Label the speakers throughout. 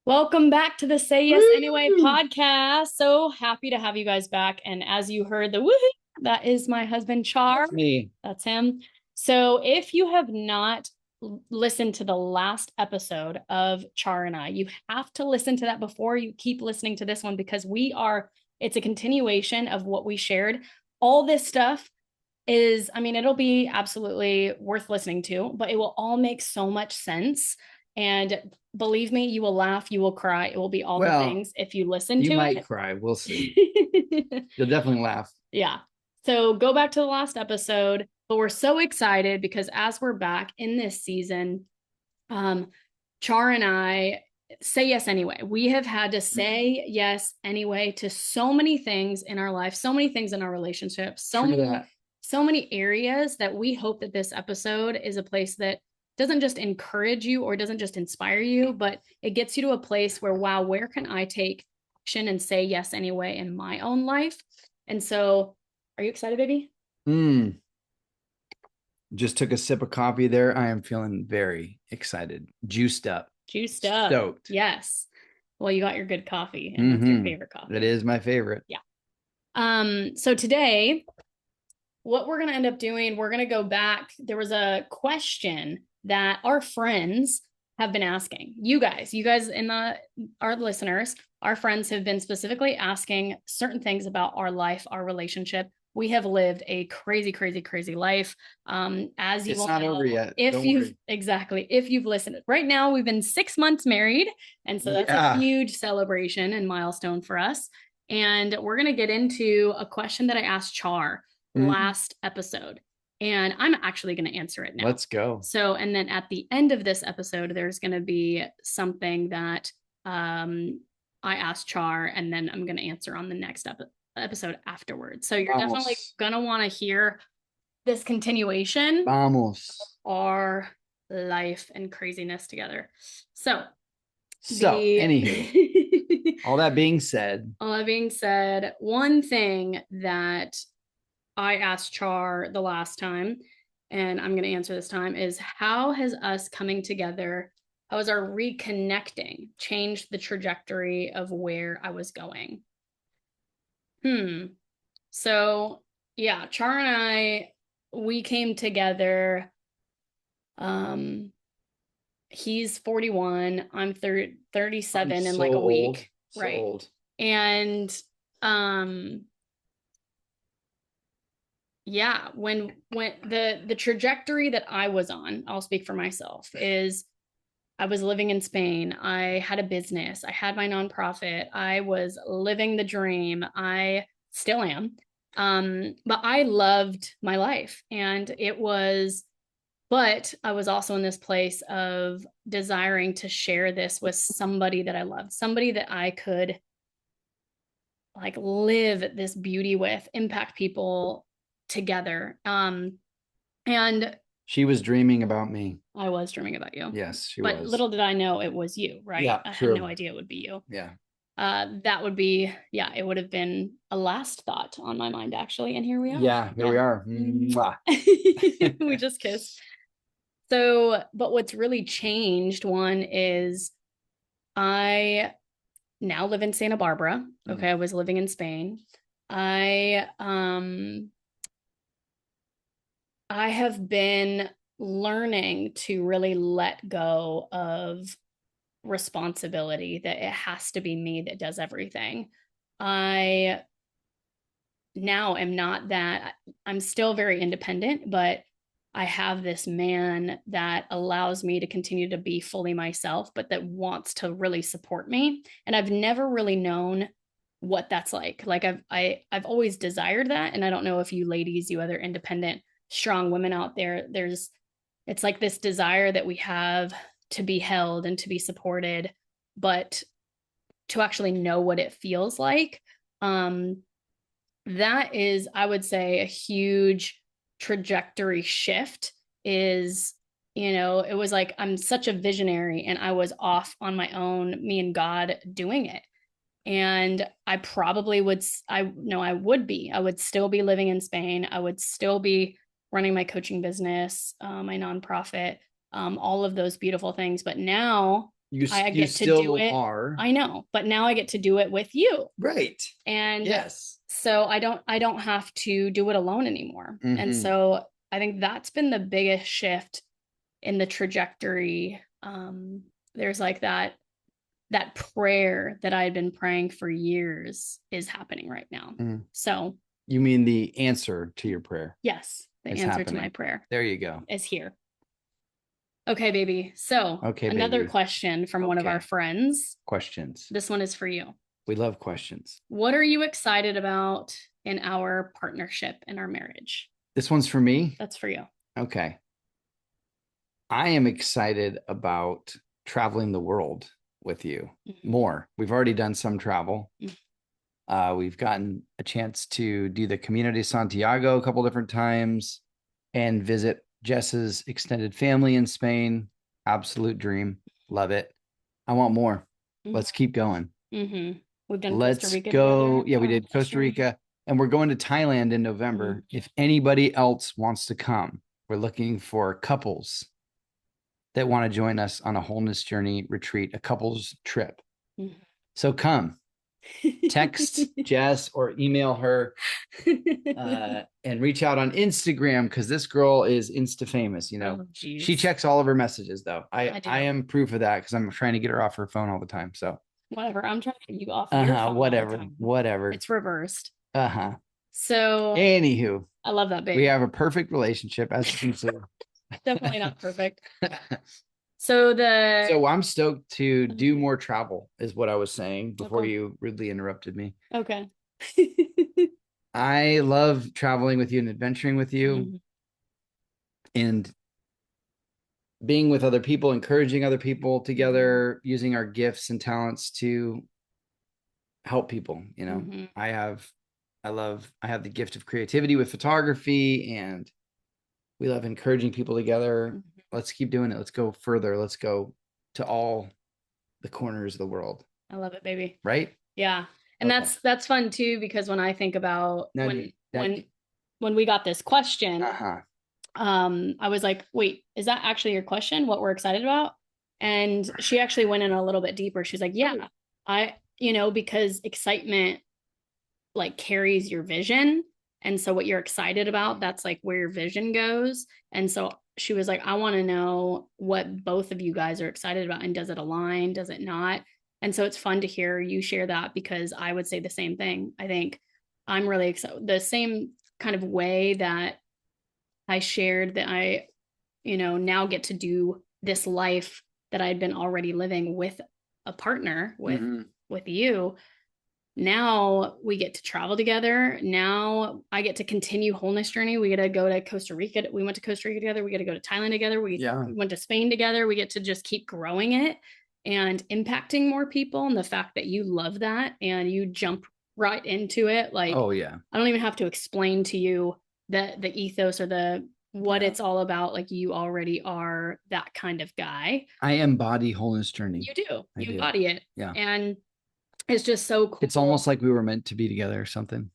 Speaker 1: Welcome back to the Say Yes Anyway
Speaker 2: Woo!
Speaker 1: podcast. So happy to have you guys back. And as you heard the woohoo, that is my husband Char.
Speaker 2: That's me.
Speaker 1: That's him. So if you have not listened to the last episode of Char and I, you have to listen to that before you keep listening to this one because it's a continuation of what we shared. All this stuff it'll be absolutely worth listening to, but it will all make so much sense. And believe me, you will laugh, you will cry. It will be all the
Speaker 2: Well,
Speaker 1: things if you listen
Speaker 2: you
Speaker 1: to
Speaker 2: might
Speaker 1: it.
Speaker 2: cry. We'll see. You'll definitely laugh.
Speaker 1: Yeah. So go back to the last episode. But we're so excited because as we're back in this season, Char and I say yes anyway. We have had to say yes anyway to so many things in our life, so many things in our relationship, so many areas that we hope that this episode is a place that doesn't just encourage you or doesn't just inspire you, but it gets you to a place where, wow, where can I take action and say yes anyway in my own life? And so, are you excited, baby?
Speaker 2: Mm, just took a sip of coffee there. I am feeling very excited. Juiced up.
Speaker 1: Juiced up.
Speaker 2: Stoked.
Speaker 1: Yes. Well, you got your good coffee, and that's your favorite coffee.
Speaker 2: It is my favorite.
Speaker 1: Yeah. So today, what we're going to end up doing, we're going to go back. There was a question that our friends have been asking. You guys our listeners, our friends have been specifically asking certain things about our life, our relationship. We have lived a crazy, crazy, crazy life. As you
Speaker 2: It's
Speaker 1: will
Speaker 2: not
Speaker 1: know,
Speaker 2: over yet.
Speaker 1: if you've listened, right now we've been 6 months married, and so that's a huge celebration and milestone for us. And we're gonna get into a question that I asked Char last episode, and I'm actually going to answer it now.
Speaker 2: Let's go.
Speaker 1: So, and then at the end of this episode, there's going to be something that I asked Char, and then I'm going to answer on the next episode afterwards. So you're definitely going to want to hear this continuation
Speaker 2: Vamos.
Speaker 1: of our life and craziness together. So
Speaker 2: Anywho, all that being said,
Speaker 1: one thing that I asked Char the last time, and I'm going to answer this time, is how has us coming together, how has our reconnecting changed the trajectory of where I was going? So, yeah, Char and I, we came together. He's 41, I'm 37 in like a week. Right.
Speaker 2: Old.
Speaker 1: And yeah, when the trajectory that I was on, I'll speak for myself, is I was living in Spain. I had a business. I had my nonprofit. I was living the dream. I still am. But I loved my life, and but I was also in this place of desiring to share this with somebody that I loved, somebody that I could like live this beauty with, impact people together. And
Speaker 2: she was dreaming about me.
Speaker 1: I was dreaming about you.
Speaker 2: Yes, she
Speaker 1: was. But little did I know it was you, right?
Speaker 2: Yeah,
Speaker 1: I had no idea it would be you.
Speaker 2: Yeah.
Speaker 1: That would be, yeah, it would have been a last thought on my mind, actually. And here we are.
Speaker 2: Yeah, here we are.
Speaker 1: We just kissed. So, but what's really changed, one is I now live in Santa Barbara. Okay, I was living in Spain. I have been learning to really let go of responsibility, that it has to be me that does everything. I now am not that. I'm still very independent, but I have this man that allows me to continue to be fully myself, but that wants to really support me. And I've never really known what that's like. Like I've always desired that. And I don't know if you ladies, you other independent, strong women out there, it's like this desire that we have to be held and to be supported, but to actually know what it feels like. That is, I would say, a huge trajectory shift. Is, it was like I'm such a visionary and I was off on my own, me and God doing it. And I probably would, I would still be living in Spain. I would still be running my coaching business, my nonprofit, all of those beautiful things. But now
Speaker 2: You
Speaker 1: get to do
Speaker 2: still
Speaker 1: it.
Speaker 2: are.
Speaker 1: I know, but now I get to do it with you.
Speaker 2: Right.
Speaker 1: And
Speaker 2: yes.
Speaker 1: So I don't have to do it alone anymore. And so I think that's been the biggest shift in the trajectory. There's like that prayer that I had been praying for years is happening right now. So
Speaker 2: you mean the answer to your prayer?
Speaker 1: Yes, the answer to my prayer.
Speaker 2: There you go.
Speaker 1: Is here. Okay, baby. So another question from one of our friends.
Speaker 2: Questions.
Speaker 1: This one is for you.
Speaker 2: We love questions.
Speaker 1: What are you excited about in our partnership, in our marriage?
Speaker 2: This one's for me?
Speaker 1: That's for you.
Speaker 2: Okay. I am excited about traveling the world with you more. We've already done some travel. We've gotten a chance to do the Community Santiago a couple different times and visit Jess's extended family in Spain. Absolute dream. Love it. I want more. Let's keep going.
Speaker 1: We've done
Speaker 2: Let's
Speaker 1: Costa Rica
Speaker 2: go.
Speaker 1: together.
Speaker 2: Yeah, we did Costa Rica, and we're going to Thailand in November. If anybody else wants to come, we're looking for couples that want to join us on a wholeness journey retreat, a couples trip. So come. Text Jess or email her and reach out on Instagram, because this girl is Insta famous. She checks all of her messages, though. I am proof of that, because I'm trying to get her off her phone all the time. So
Speaker 1: whatever, I'm trying to get you off your phone.
Speaker 2: Whatever.
Speaker 1: It's reversed.
Speaker 2: So anywho,
Speaker 1: I love that, baby.
Speaker 2: We have a perfect relationship, as you can see.
Speaker 1: Definitely not perfect. So
Speaker 2: I'm stoked to do more travel, is what I was saying before you rudely interrupted me.
Speaker 1: Okay.
Speaker 2: I love traveling with you and adventuring with you and being with other people, encouraging other people together, using our gifts and talents to help people. I have the gift of creativity with photography, and we love encouraging people together. Let's keep doing it. Let's go further. Let's go to all the corners of the world.
Speaker 1: I love it, baby.
Speaker 2: Right?
Speaker 1: Yeah. And that's fun too, because when I think about when we got this question, I was like, wait, is that actually your question? What we're excited about? And she actually went in a little bit deeper. She's like, yeah, because excitement like carries your vision. And so what you're excited about, that's like where your vision goes. And so she was like, I want to know what both of you guys are excited about. And does it align? Does it not? And so it's fun to hear you share that, because I would say the same thing. I think I'm really excited. The same kind of way that I shared that I, now get to do this life that I'd been already living with a partner, with you. Now we get to travel together. Now I get to continue wholeness journey. We get to go to Costa Rica. We went to Costa Rica together. We get to go to Thailand together. We went to Spain together. We get to just keep growing it and impacting more people. And the fact that you love that and you jump right into it. Like, oh yeah, I don't even have to explain to you the ethos or what it's all about. Like, you already are that kind of guy.
Speaker 2: I embody wholeness journey.
Speaker 1: You do. You embody it.
Speaker 2: Yeah.
Speaker 1: And it's just so cool.
Speaker 2: It's almost like we were meant to be together or something.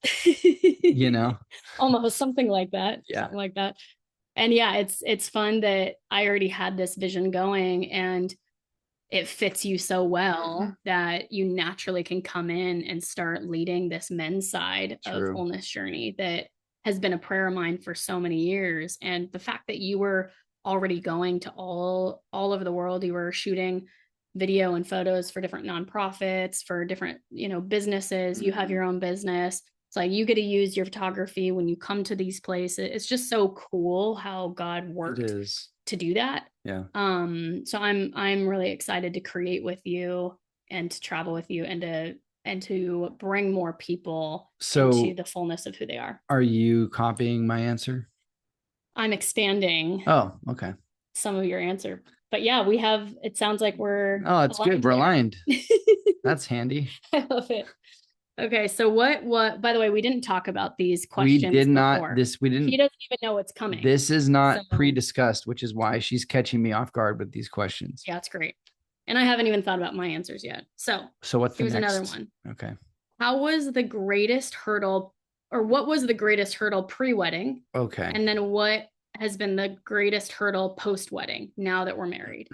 Speaker 1: Almost something like that. Yeah. Something like that. And yeah, it's fun that I already had this vision going, and it fits you so well that you naturally can come in and start leading this men's side of wholeness journey that has been a prayer of mine for so many years. And the fact that you were already going to all over the world, you were shooting video and photos for different nonprofits, for different, businesses. You have your own business. It's like you get to use your photography when you come to these places. It's just so cool how God worked to do that.
Speaker 2: Yeah.
Speaker 1: So I'm really excited to create with you and to travel with you and to bring more people into the fullness of who they are.
Speaker 2: Are you copying my answer?
Speaker 1: I'm expanding.
Speaker 2: Oh, okay.
Speaker 1: Some of your answer. But yeah, it sounds like we're
Speaker 2: it's good. We're aligned. That's handy.
Speaker 1: I love it. Okay. So what, by the way, we didn't talk about these questions.
Speaker 2: We did not, we didn't.
Speaker 1: He doesn't even know what's coming.
Speaker 2: This is not pre-discussed, which is why she's catching me off guard with these questions.
Speaker 1: Yeah, it's great. And I haven't even thought about my answers yet. So
Speaker 2: what's the next?
Speaker 1: Another one.
Speaker 2: Okay.
Speaker 1: What was the greatest hurdle pre-wedding?
Speaker 2: Okay.
Speaker 1: And then what has been the greatest hurdle post-wedding now that we're married?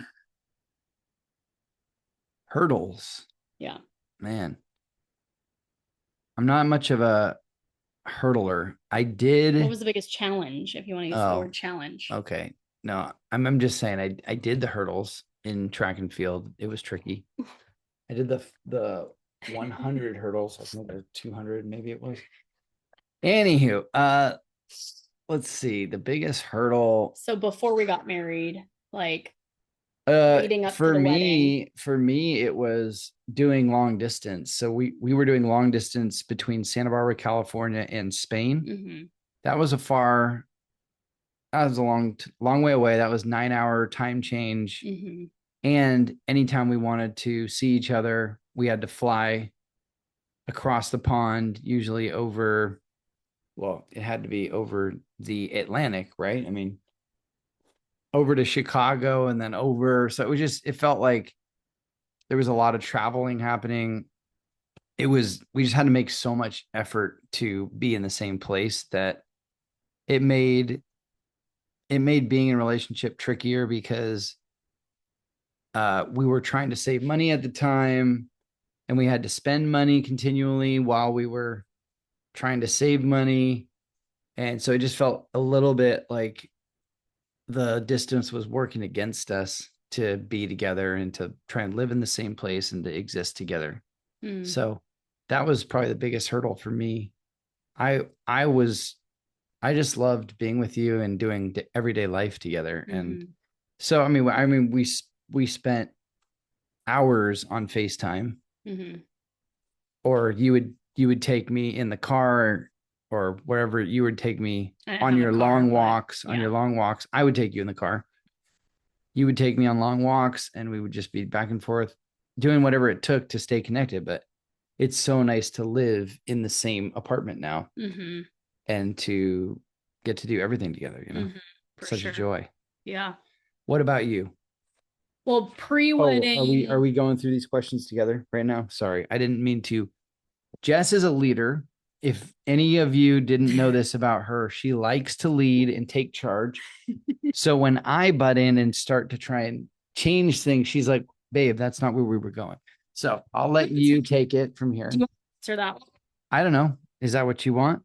Speaker 2: Hurdles.
Speaker 1: Yeah.
Speaker 2: Man, I'm not much of a hurdler. I
Speaker 1: What
Speaker 2: did.
Speaker 1: was the biggest challenge, if you want to use the
Speaker 2: Oh,
Speaker 1: word challenge?
Speaker 2: okay. No, I'm just saying I did the hurdles in track and field. It was tricky. I did the 100 hurdles. I think the 200 maybe it was. Anywho, let's see. The biggest hurdle
Speaker 1: So before we got married, like leading up to the wedding.
Speaker 2: for me it was doing long distance. So we were doing long distance between Santa Barbara, California and Spain.
Speaker 1: Mm-hmm.
Speaker 2: That was a long way away. That was 9-hour time change.
Speaker 1: Mm-hmm.
Speaker 2: And anytime we wanted to see each other, we had to fly across the pond, usually over, well, it had to be over the Atlantic, right? I mean, over to Chicago and then over. So it felt like there was a lot of traveling happening. We just had to make so much effort to be in the same place that it made being in a relationship trickier because we were trying to save money at the time and we had to spend money continually while we were trying to save money. And so it just felt a little bit like the distance was working against us to be together and to try and live in the same place and to exist together.
Speaker 1: Mm.
Speaker 2: So that was probably the biggest hurdle for me. I was I just loved being with you and doing everyday life together. And
Speaker 1: Mm-hmm.
Speaker 2: so we spent hours on FaceTime,
Speaker 1: Mm-hmm.
Speaker 2: or you would take me in the car or wherever you would take me
Speaker 1: I didn't
Speaker 2: on
Speaker 1: have a
Speaker 2: your
Speaker 1: car,
Speaker 2: long
Speaker 1: but
Speaker 2: walks. On
Speaker 1: yeah.
Speaker 2: your long walks, I would take you in the car. You would take me on long walks and we would just be back and forth doing whatever it took to stay connected. But it's so nice to live in the same apartment now
Speaker 1: Mm-hmm.
Speaker 2: and to get to do everything together,
Speaker 1: Mm-hmm. For
Speaker 2: such a
Speaker 1: sure.
Speaker 2: joy.
Speaker 1: Yeah.
Speaker 2: What about you?
Speaker 1: Well,
Speaker 2: Oh, are
Speaker 1: pre-wedding.
Speaker 2: we going through these questions together right now? Sorry, I didn't mean to. Jess is a leader. If any of you didn't know this about her, she likes to lead and take charge. So when I butt in and start to try and change things, she's like, "Babe, that's not where we were going." So I'll let you take it from here.
Speaker 1: Do you want to answer that one?
Speaker 2: I don't know. Is that what you want?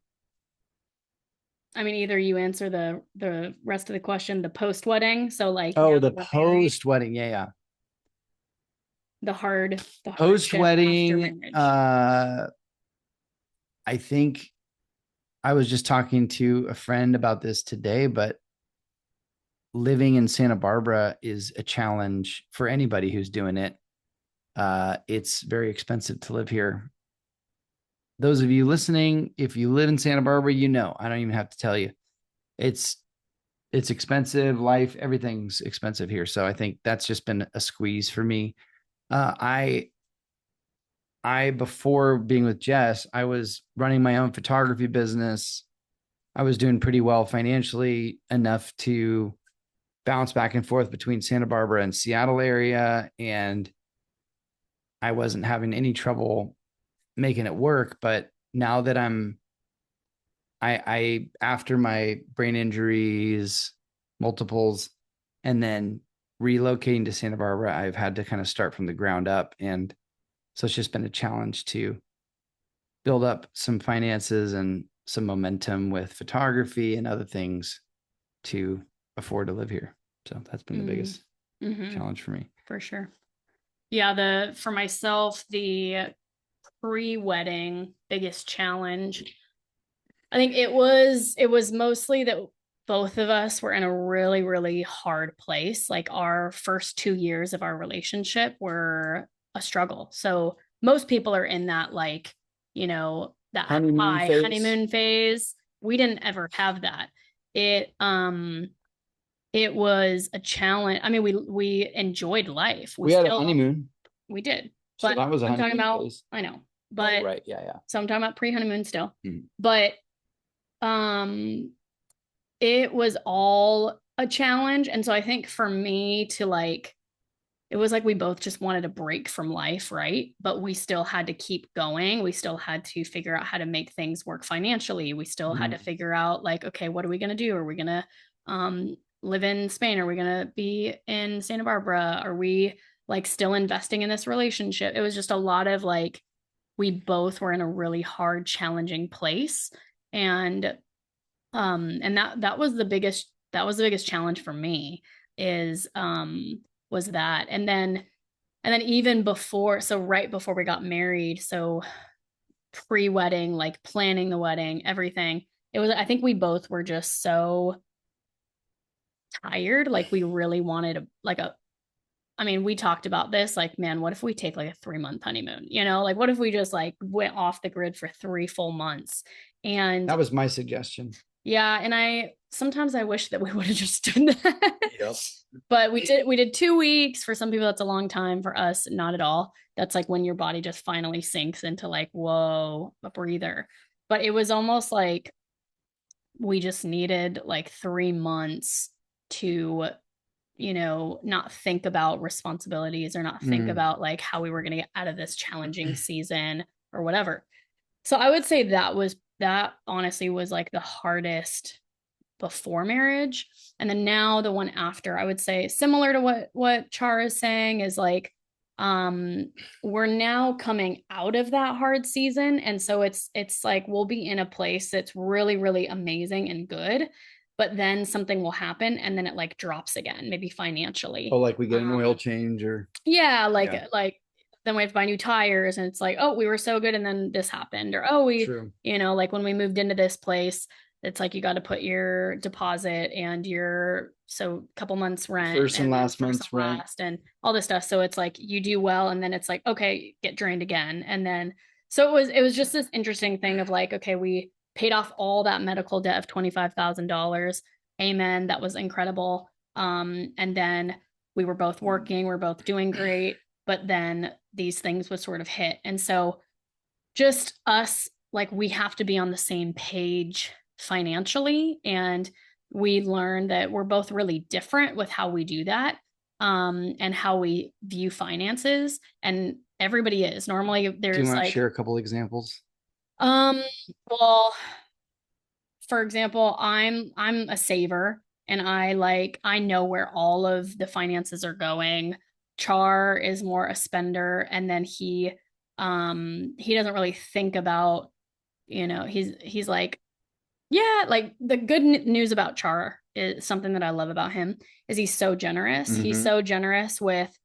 Speaker 1: I mean, either you answer the rest of the question, the post wedding. So like
Speaker 2: Oh,
Speaker 1: now
Speaker 2: the
Speaker 1: that we're married,
Speaker 2: post wedding. Yeah, yeah.
Speaker 1: the
Speaker 2: Post
Speaker 1: hardship after
Speaker 2: wedding.
Speaker 1: marriage.
Speaker 2: I think I was just talking to a friend about this today, but living in Santa Barbara is a challenge for anybody who's doing it. It's very expensive to live here. Those of you listening, if you live in Santa Barbara, you know, I don't even have to tell you. It's it's expensive. Life, everything's expensive here. So I think that's just been a squeeze for me. Uh, I I before being with Jess, I was running my own photography business. I was doing pretty well financially, enough to bounce back and forth between Santa Barbara and Seattle area, and I wasn't having any trouble making it work. But now that I after my brain injuries, multiples, and then relocating to Santa Barbara, I've had to kind of start from the ground up. And so it's just been a challenge to build up some finances and some momentum with photography and other things to afford to live here. So that's been the biggest
Speaker 1: Mm-hmm.
Speaker 2: challenge for me.
Speaker 1: For sure. Yeah, the for myself, the pre-wedding biggest challenge. I think it was mostly that both of us were in a really, really hard place. Like our first 2 years of our relationship were a struggle. So most people are in that like, that
Speaker 2: Honeymoon
Speaker 1: high
Speaker 2: phase.
Speaker 1: honeymoon phase. We didn't ever have that. It was a challenge. I mean, we enjoyed life.
Speaker 2: We had a honeymoon.
Speaker 1: We did.
Speaker 2: So
Speaker 1: But
Speaker 2: that was a
Speaker 1: I'm talking
Speaker 2: honeymoon
Speaker 1: about,
Speaker 2: phase.
Speaker 1: I know,
Speaker 2: Oh,
Speaker 1: but
Speaker 2: right. Yeah, yeah.
Speaker 1: so I'm talking about pre-honeymoon still.
Speaker 2: Mhm.
Speaker 1: But um it was all a challenge. And so I think for me to like, it was like we both just wanted a break from life, right? But we still had to keep going. We still had to figure out how to make things work financially. We still had to figure out like, okay, what are we going to do? Are we going to live in Spain? Are we going to be in Santa Barbara? Are we like still investing in this relationship. It was just a lot of like, we both were in a really hard, challenging place. And that was the biggest challenge for me is was that. And then even before, so right before we got married, so pre-wedding, like planning the wedding, everything, it was, I think we both were just so tired. Like we really wanted I mean, we talked about this, like, man, what if we take like a 3 month honeymoon? Like what if we just like went off the grid for 3 full months? And
Speaker 2: That was my suggestion.
Speaker 1: yeah, and I sometimes I wish that we would have just done that.
Speaker 2: Yep.
Speaker 1: But we did 2 weeks. For some people, that's a long time. For us, not at all. That's like when your body just finally sinks into like, whoa, a breather. But it was almost like we just needed like 3 months to, not think about responsibilities or not think about like how we were going to get out of this challenging season or whatever. So I would say that honestly was like the hardest before marriage. And then now the one after, I would say similar to what Char is saying is like, we're now coming out of that hard season. And so it's like we'll be in a place that's really, really amazing and good. But then something will happen and then it like drops again, maybe financially.
Speaker 2: Oh, like we get an oil change or
Speaker 1: Yeah, like then we have to buy new tires and it's like, oh, we were so good and then this happened. Or oh,
Speaker 2: true.
Speaker 1: like when we moved into this place, it's like you got to put your deposit and your so couple months rent
Speaker 2: First and last
Speaker 1: first
Speaker 2: month's
Speaker 1: and
Speaker 2: rent.
Speaker 1: last and all this stuff. So it's like you do well and then it's like, okay, get drained again. And then so it was just this interesting thing of like, okay, we paid off all that medical debt of $25,000. Amen. That was incredible. And then we were both working, we we're both doing great, but then these things would sort of hit. And so just us, like we have to be on the same page financially. And we learned that we're both really different with how we do that, and how we view finances. And everybody is. Normally
Speaker 2: Do you
Speaker 1: there's
Speaker 2: want to
Speaker 1: like,
Speaker 2: share a couple examples?
Speaker 1: um, well, for example, I'm a saver and I know where all of the finances are going. Char is more a spender and then he doesn't really think about, he's like, yeah, like the good news about Char is something that I love about him is he's so generous. He's so generous with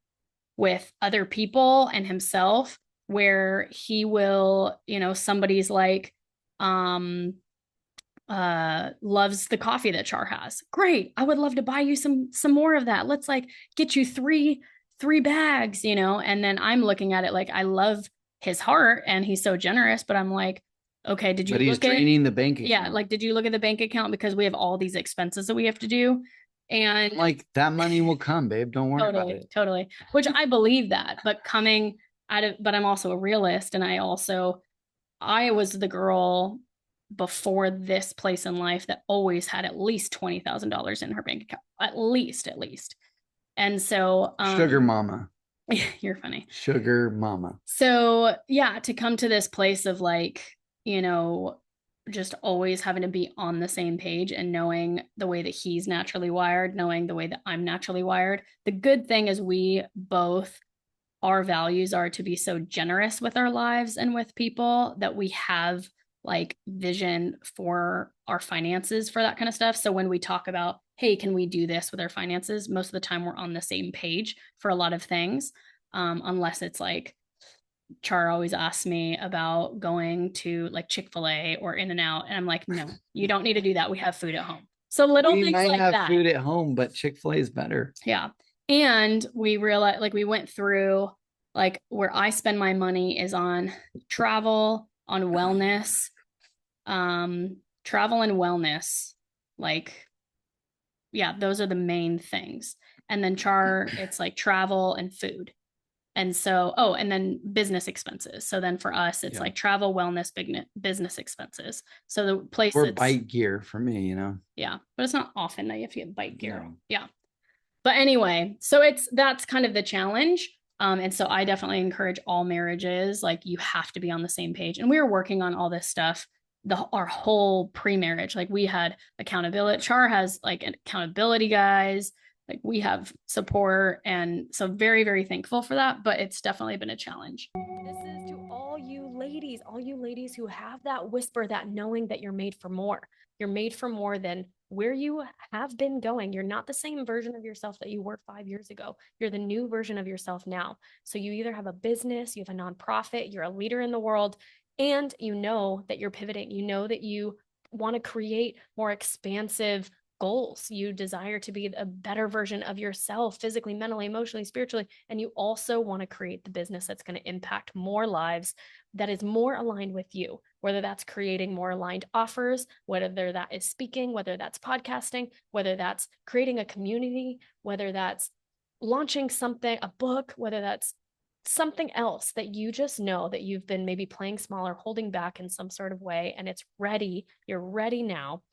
Speaker 1: other people and himself where he will, somebody's like um loves the coffee that Char has. Great. I would love to buy you some more of that. Let's like get you three bags, and then I'm looking at it like I love his heart and he's so generous, but I'm like, okay, did you
Speaker 2: But he's
Speaker 1: look at
Speaker 2: draining the bank account.
Speaker 1: yeah, like did you look at the bank account because we have all these expenses that we have to do? And
Speaker 2: like that money will come, babe. Don't worry about it.
Speaker 1: totally. Which I believe that, but coming out of but I'm also a realist and I was the girl before this place in life that always had at least $20,000 in her bank account, at least. And so,
Speaker 2: Sugar mama.
Speaker 1: you're funny.
Speaker 2: Sugar mama.
Speaker 1: So yeah, to come to this place of like, you know, just always having to be on the same page and knowing the way that he's naturally wired, knowing the way that I'm naturally wired. The good thing is we both our values are to be so generous with our lives and with people that we have like vision for our finances for that kind of stuff. So when we talk about, hey, can we do this with our finances? Most of the time we're on the same page for a lot of things. Unless it's like Char always asks me about going to like Chick-fil-A or In-N-Out. And I'm like, no, you don't need to do that. We have food at home. So little
Speaker 2: we
Speaker 1: things
Speaker 2: might
Speaker 1: like
Speaker 2: have
Speaker 1: that.
Speaker 2: food at home, but Chick-fil-A is better.
Speaker 1: Yeah. And we realized like we went through like where I spend my money is on travel, on wellness, travel and wellness. Like, yeah, those are the main things. And then Char, it's like travel and food. And so, oh, and then business expenses. So then for us, it's like travel, wellness, business expenses. So the place
Speaker 2: or bike gear for me,
Speaker 1: Yeah, but it's not often that you have to get bike gear.
Speaker 2: No.
Speaker 1: Yeah. But anyway, so that's kind of the challenge. And so I definitely encourage all marriages, like you have to be on the same page. And we were working on all this stuff, our whole pre-marriage. Like we had accountability. Char has like accountability guys. like we have support. And so very, very thankful for that. But it's definitely been a challenge.
Speaker 3: This is to all you ladies who have that whisper, that knowing that you're made for more. You're made for more than where you have been going. You're not the same version of yourself that you were 5 years ago. You're the new version of yourself now. So you either have a business, you have a nonprofit, you're a leader in the world, and you know that you're pivoting. You know that you want to create more expansive goals. You desire to be a better version of yourself, physically, mentally, emotionally, spiritually. And you also want to create the business that's going to impact more lives, that is more aligned with you, whether that's creating more aligned offers, whether that is speaking, whether that's podcasting, whether that's creating a community, whether that's launching something, a book, whether that's something else that you just know that you've been maybe playing small or holding back in some sort of way, and it's ready. You're ready now.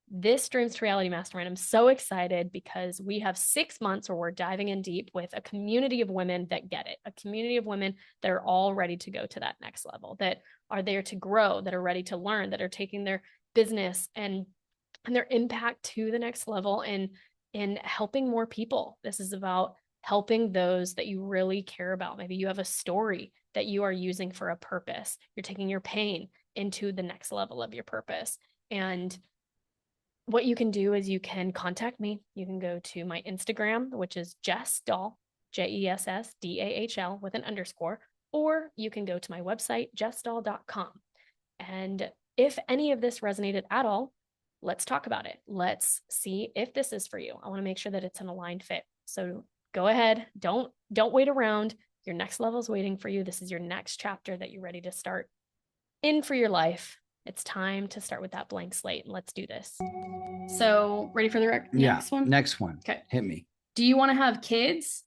Speaker 3: This Dreams to Reality Mastermind, I'm so excited because we have 6 months where we're diving in deep with a community of women that get it, a community of women that are all ready to go to that next level, that are there to grow, that are ready to learn, that are taking their business and their impact to the next level, and in helping more people. This is about helping those that you really care about. Maybe you have a story that you are using for a purpose. You're taking your pain into the next level of your purpose. And what you can do is you can contact me. You can go to my Instagram, which is Jess Dahl, JessDahl with an underscore, or you can go to my website, jessdahl.com. And if any of this resonated at all, let's talk about it. Let's see if this is for you. I want to make sure that it's an aligned fit. So go ahead. Don't wait around. Your next level is waiting for you. This is your next chapter that you're ready to start in for your life. It's time to start with that blank slate, and let's do this.
Speaker 1: So ready for the next one?
Speaker 2: Next one.
Speaker 1: Okay.
Speaker 2: Hit me.
Speaker 1: Do you want to have kids?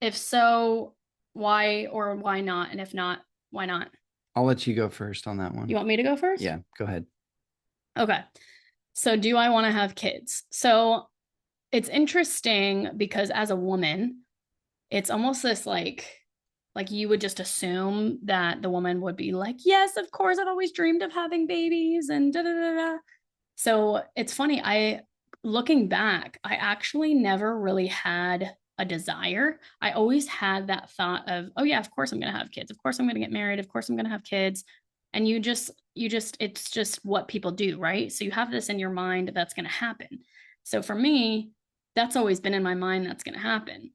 Speaker 1: If so, why or why not? And if not, why not?
Speaker 2: I'll let you go first on that one.
Speaker 1: You want me to go first?
Speaker 2: Yeah, go ahead.
Speaker 1: Okay. So do I want to have kids? So it's interesting because as a woman, it's almost this like you would just assume that the woman would be like, yes, of course, I've always dreamed of having babies and da da da da. So it's funny. Looking back, I actually never really had a desire. I always had that thought of, oh yeah, of course I'm going to have kids. Of course I'm going to get married. Of course I'm going to have kids. And it's just what people do, right? So you have this in your mind that's going to happen. So for me, that's always been in my mind that's going to happen.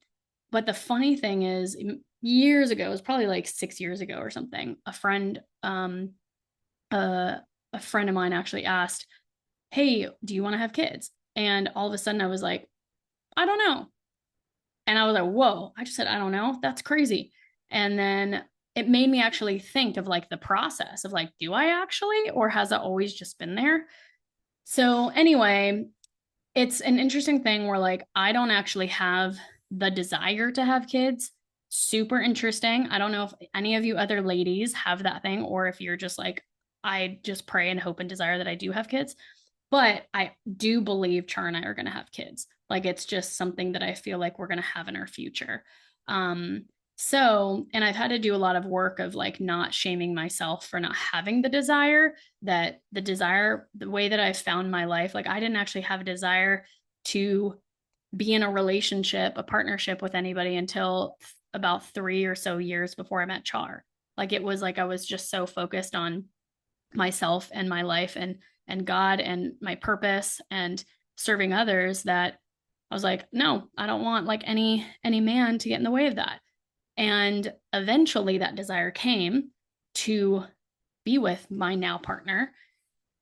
Speaker 1: But the funny thing is, years ago, it was probably like 6 years ago or something, a friend of mine actually asked, hey, do you want to have kids? And all of a sudden I was like, I don't know. And I was like, whoa, I just said, I don't know. That's crazy. And then it made me actually think of like the process of like, do I actually, or has it always just been there? So anyway, it's an interesting thing where like, I don't actually have the desire to have kids. Super interesting. I don't know if any of you other ladies have that thing, or if you're just like, I just pray and hope and desire that I do have kids. But I do believe Char and I are going to have kids. Like it's just something that I feel like we're going to have in our future. And I've had to do a lot of work of like not shaming myself for not having the desire, that the way that I found my life, like I didn't actually have a desire to be in a relationship, a partnership with anybody until about 3 or so years before I met Char. Like it was like I was just so focused on myself and my life and God and my purpose and serving others that I was like, no, I don't want like any man to get in the way of that. And eventually that desire came to be with my now partner.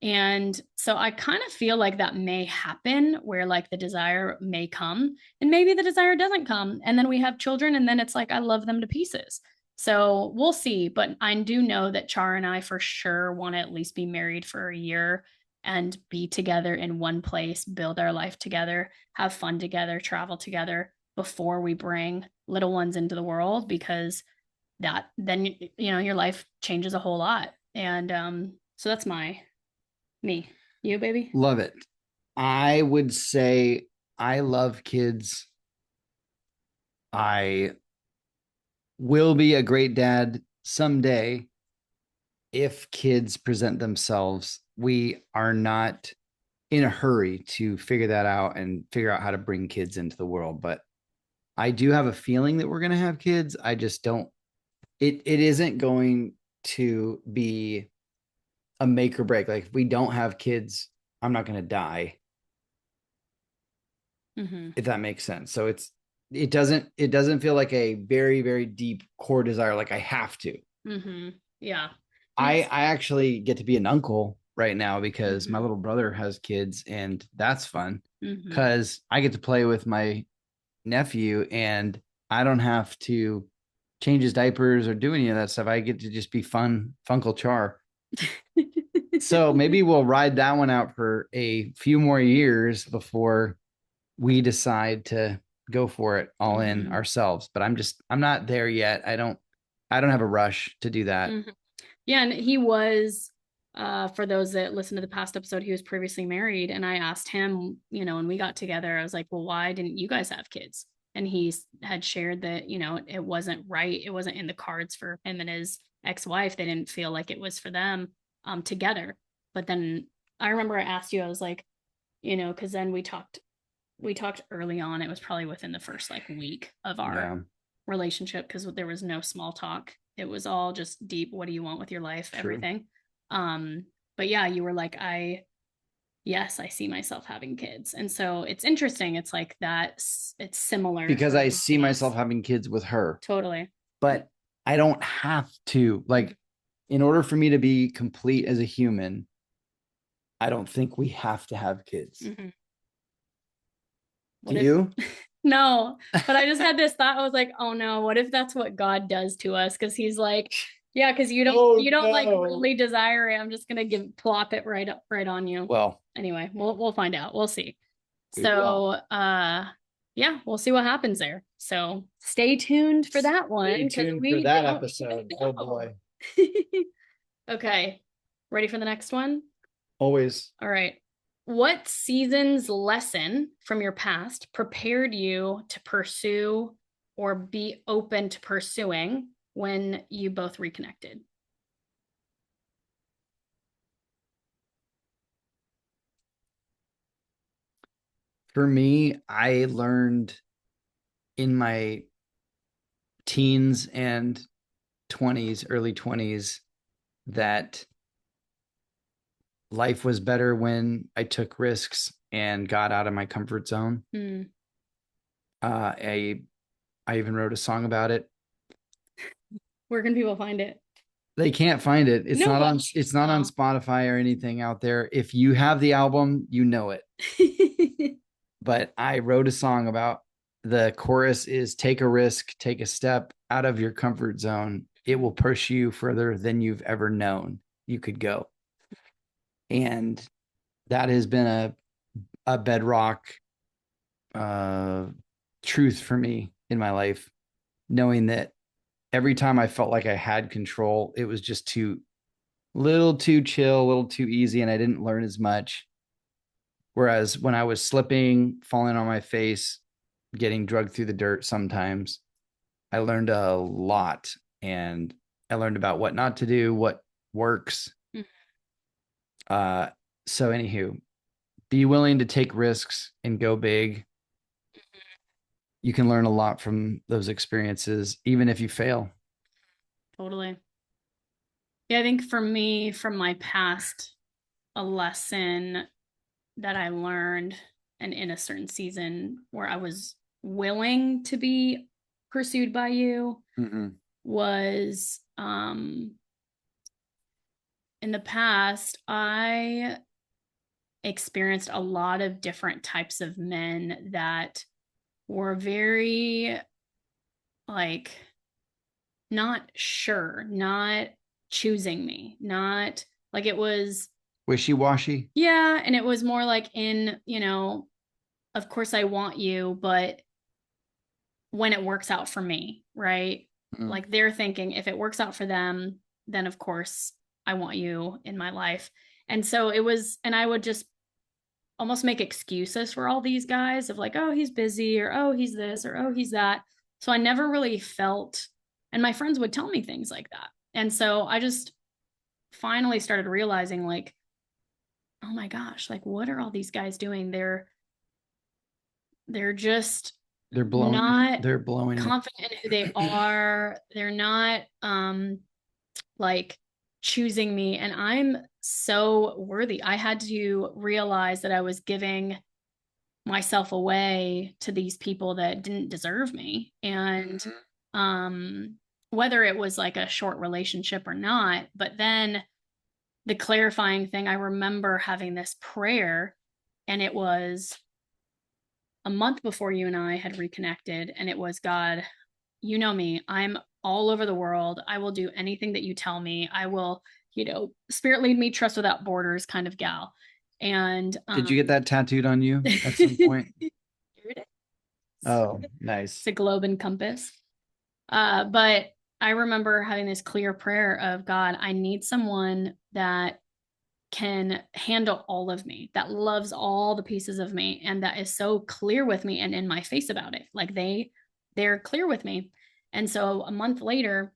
Speaker 1: And so I kind of feel like that may happen where like the desire may come and maybe the desire doesn't come. And then we have children and then it's like I love them to pieces. So we'll see. But I do know that Char and I for sure want to at least be married for a year and be together in one place, build our life together, have fun together, travel together before we bring little ones into the world, because that then your life changes a whole lot. And so that's me. You, baby?
Speaker 2: Love it. I would say I love kids. I will be a great dad someday if kids present themselves. We are not in a hurry to figure that out and figure out how to bring kids into the world. But I do have a feeling that we're going to have kids. I just don't, it isn't going to be a make or break. Like if we don't have kids, I'm not going to die. If that makes sense. So it doesn't feel like a very, very deep core desire. Like I have to.
Speaker 1: Yeah.
Speaker 2: I actually get to be an uncle right now because my
Speaker 1: Mhm.
Speaker 2: little brother has kids and that's fun
Speaker 1: Mhm.
Speaker 2: because I get to play with my nephew and I don't have to change his diapers or do any of that stuff. I get to just be Funkle Char. So maybe we'll ride that one out for a few more years before we decide to go for it all in ourselves. But I'm not there yet. I don't have a rush to do that.
Speaker 1: Yeah, and he was, for those that listened to the past episode, he was previously married, and I asked him, you know, when we got together, I was like, well, why didn't you guys have kids? And he had shared that, you know, it wasn't right. It wasn't in the cards for him and his ex-wife. They didn't feel like it was for them together. But then I remember I asked you, I was like, you know, because then we talked early on. It was probably within the first like week of our relationship because there was no small talk. It was all just deep. What do you want with your life?
Speaker 2: True.
Speaker 1: Everything. But yeah, you were like, yes, I see myself having kids. And so it's interesting. It's like that. It's similar
Speaker 2: because I see
Speaker 1: us.
Speaker 2: myself having kids with her.
Speaker 1: Totally.
Speaker 2: But I don't have to. Like, in order for me to be complete as a human, I don't think we have to have kids. Do you?
Speaker 1: No, but I just had this thought. I was like, oh no, what if that's what God does to us? Because he's like, yeah, because you don't like really desire it. I'm just gonna plop it right on you.
Speaker 2: Well,
Speaker 1: anyway, we'll find out. We'll see. So yeah, we'll see what happens there. So stay tuned for that one.
Speaker 2: Stay tuned for that episode. Oh boy.
Speaker 1: Okay. Ready for the next one?
Speaker 2: Always.
Speaker 1: All right. What season's lesson from your past prepared you to pursue or be open to pursuing when you both reconnected?
Speaker 2: For me, I learned in my teens and 20s, early 20s, that life was better when I took risks and got out of my comfort zone. I even wrote a song about it.
Speaker 1: Where can people find it?
Speaker 2: They can't find it. It's not on Spotify or anything out there. If you have the album, you know it. But I wrote a song about the chorus is take a risk, take a step out of your comfort zone. It will push you further than you've ever known you could go. And that has been a bedrock truth for me in my life, knowing that every time I felt like I had control, it was just little too chill, a little too easy, and I didn't learn as much. Whereas when I was slipping, falling on my face, getting drugged through the dirt sometimes, I learned a lot, and I learned about what not to do, what works. So anywho, be willing to take risks and go big. You can learn a lot from those experiences, even if you fail.
Speaker 1: Totally. Yeah, I think for me, from my past, a lesson that I learned and in a certain season where I was willing to be pursued by you was in the past, I experienced a lot of different types of men that were very like not sure, not choosing me, not like it was
Speaker 2: wishy-washy.
Speaker 1: Yeah, and it was more like in, you know, of course I want you, but when it works out for me, right? Like they're thinking if it works out for them, then of course I want you in my life. And so it was, and I would just almost make excuses for all these guys of like, oh, he's busy, or oh, he's this, or oh, he's that. So I never really felt, and my friends would tell me things like that. And so I just finally started realizing like, oh my gosh, like what are all these guys doing? They're just
Speaker 2: They're blowing.
Speaker 1: not
Speaker 2: They're blowing.
Speaker 1: confident in who they are. They're not like choosing me, and I'm so worthy. I had to realize that I was giving myself away to these people that didn't deserve me. And whether it was like a short relationship or not, but then the clarifying thing, I remember having this prayer, and it was a month before you and I had reconnected, and it was, God, you know me, I'm all over the world. I will do anything that you tell me. I will, spirit lead me, trust without borders kind of gal. And
Speaker 2: did you get that tattooed on you at some point?
Speaker 1: Here it is.
Speaker 2: Oh, nice.
Speaker 1: It's a globe and compass. But I remember having this clear prayer of, God, I need someone that can handle all of me, that loves all the pieces of me, and that is so clear with me and in my face about it. Like they're clear with me. And so a month later,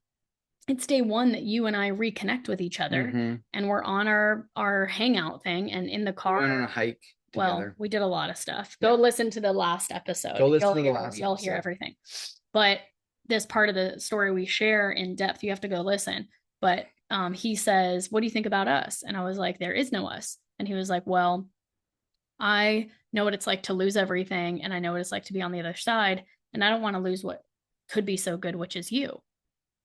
Speaker 1: it's day one that you and I reconnect with each other, and we're on our hangout thing, and in the car.
Speaker 2: We went on a hike together.
Speaker 1: Well, we did a lot of stuff. Go listen to the last episode. You'll hear everything. But this part of the story we share in depth, you have to go listen. But he says, what do you think about us? And I was like, there is no us. And he was like, well, I know what it's like to lose everything, and I know what it's like to be on the other side, and I don't want to lose what could be so good, which is you.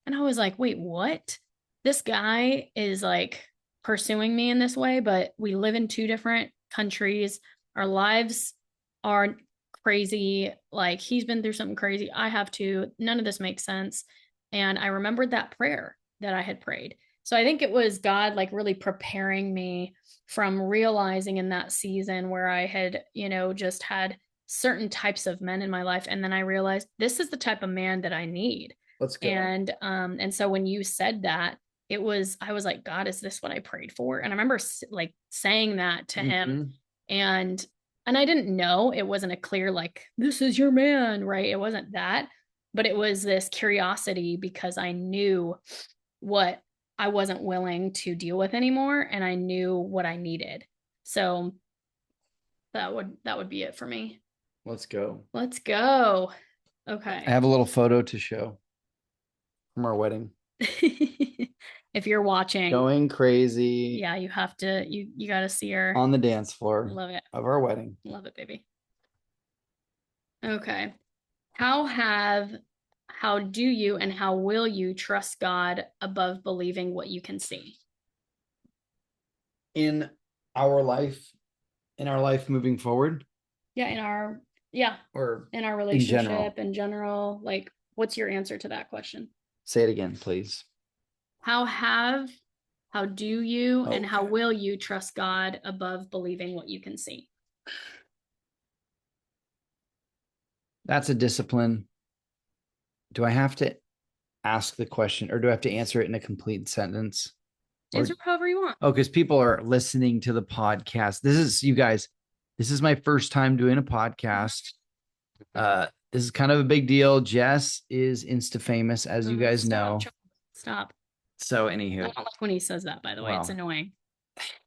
Speaker 1: And I was like, wait, what? This guy is like pursuing me in this way, but we live in two different countries. Our lives are crazy. Like he's been through something crazy. I have too. None of this makes sense. And I remembered that prayer that I had prayed. So I think it was God like really preparing me from realizing in that season where I had, just had certain types of men in my life. And then I realized this is the type of man that I need.
Speaker 2: Let's go.
Speaker 1: And so when you said that, I was like, God, is this what I prayed for? And I remember like saying that to him, and I didn't know, it wasn't a clear, like, this is your man, right? It wasn't that, but it was this curiosity because I knew what I wasn't willing to deal with anymore. And I knew what I needed. So that would be it for me.
Speaker 2: Let's go.
Speaker 1: Let's go. Okay.
Speaker 2: I have a little photo to show from our wedding.
Speaker 1: If you're watching,
Speaker 2: going crazy.
Speaker 1: Yeah, you have to, you got to see her
Speaker 2: on the dance floor.
Speaker 1: Love it.
Speaker 2: Of our wedding.
Speaker 1: Love it, baby. Okay. How do you and how will you trust God above believing what you can see?
Speaker 2: In our life moving forward?
Speaker 1: Yeah, or in our relationship in general. Like, what's your answer to that question?
Speaker 2: Say it again, please.
Speaker 1: How do you and how will you trust God above believing what you can see?
Speaker 2: That's a discipline. Do I have to ask the question, or do I have to answer it in a complete sentence?
Speaker 1: Answer however you want.
Speaker 2: Oh, because people are listening to the podcast. You guys, this is my first time doing a podcast. This is kind of a big deal. Jess is Insta famous, as you guys know.
Speaker 1: Stop.
Speaker 2: So anywho.
Speaker 1: I don't like when he says that, by the way. It's annoying.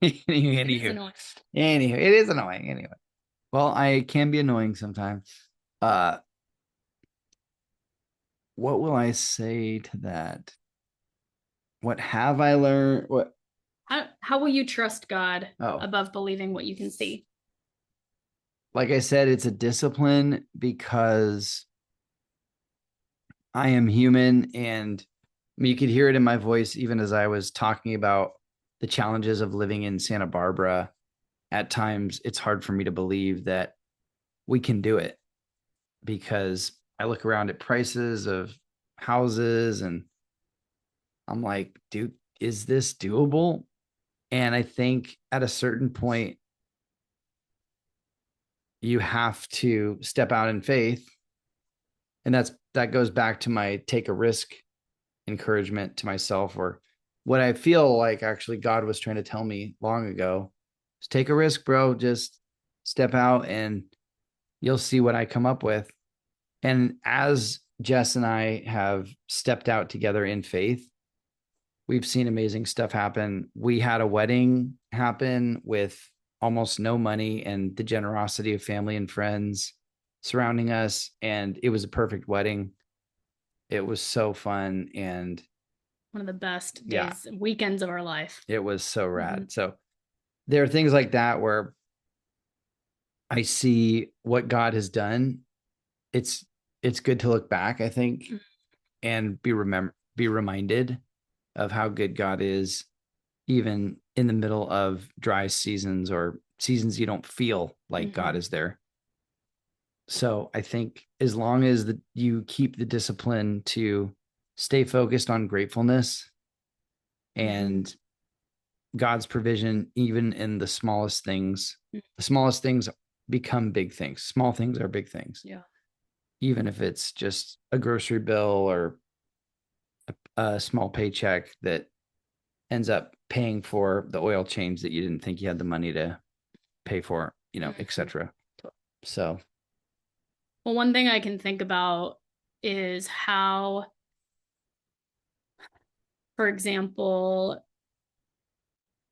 Speaker 2: Anywho, it is annoying. Anyway. Well, I can be annoying sometimes. What will I say to that? What have I learned? What?
Speaker 1: How will you trust God above believing what you can see?
Speaker 2: Like I said, it's a discipline because I am human, and you could hear it in my voice even as I was talking about the challenges of living in Santa Barbara. At times, it's hard for me to believe that we can do it, because I look around at prices of houses and I'm like, dude, is this doable? And I think at a certain point, you have to step out in faith. And that goes back to my take a risk encouragement to myself, or what I feel like actually God was trying to tell me long ago. Just take a risk, bro. Just step out and you'll see what I come up with. And as Jess and I have stepped out together in faith, we've seen amazing stuff happen. We had a wedding happen with almost no money and the generosity of family and friends surrounding us. And it was a perfect wedding. It was so fun. And
Speaker 1: One of the best
Speaker 2: yeah,
Speaker 1: days, weekends of our life.
Speaker 2: it was so rad. So there are things like that where I see what God has done. It's good to look back, I think, and be reminded of how good God is, even in the middle of dry seasons or seasons you don't feel like God is there. So I think as long as you keep the discipline to stay focused on gratefulness and God's provision, even in the smallest things become big things. Small things are big things.
Speaker 1: Yeah.
Speaker 2: Even if it's just a grocery bill or a small paycheck that ends up paying for the oil change that you didn't think you had the money to pay for, etc. So,
Speaker 1: well, one thing I can think about is how, for example,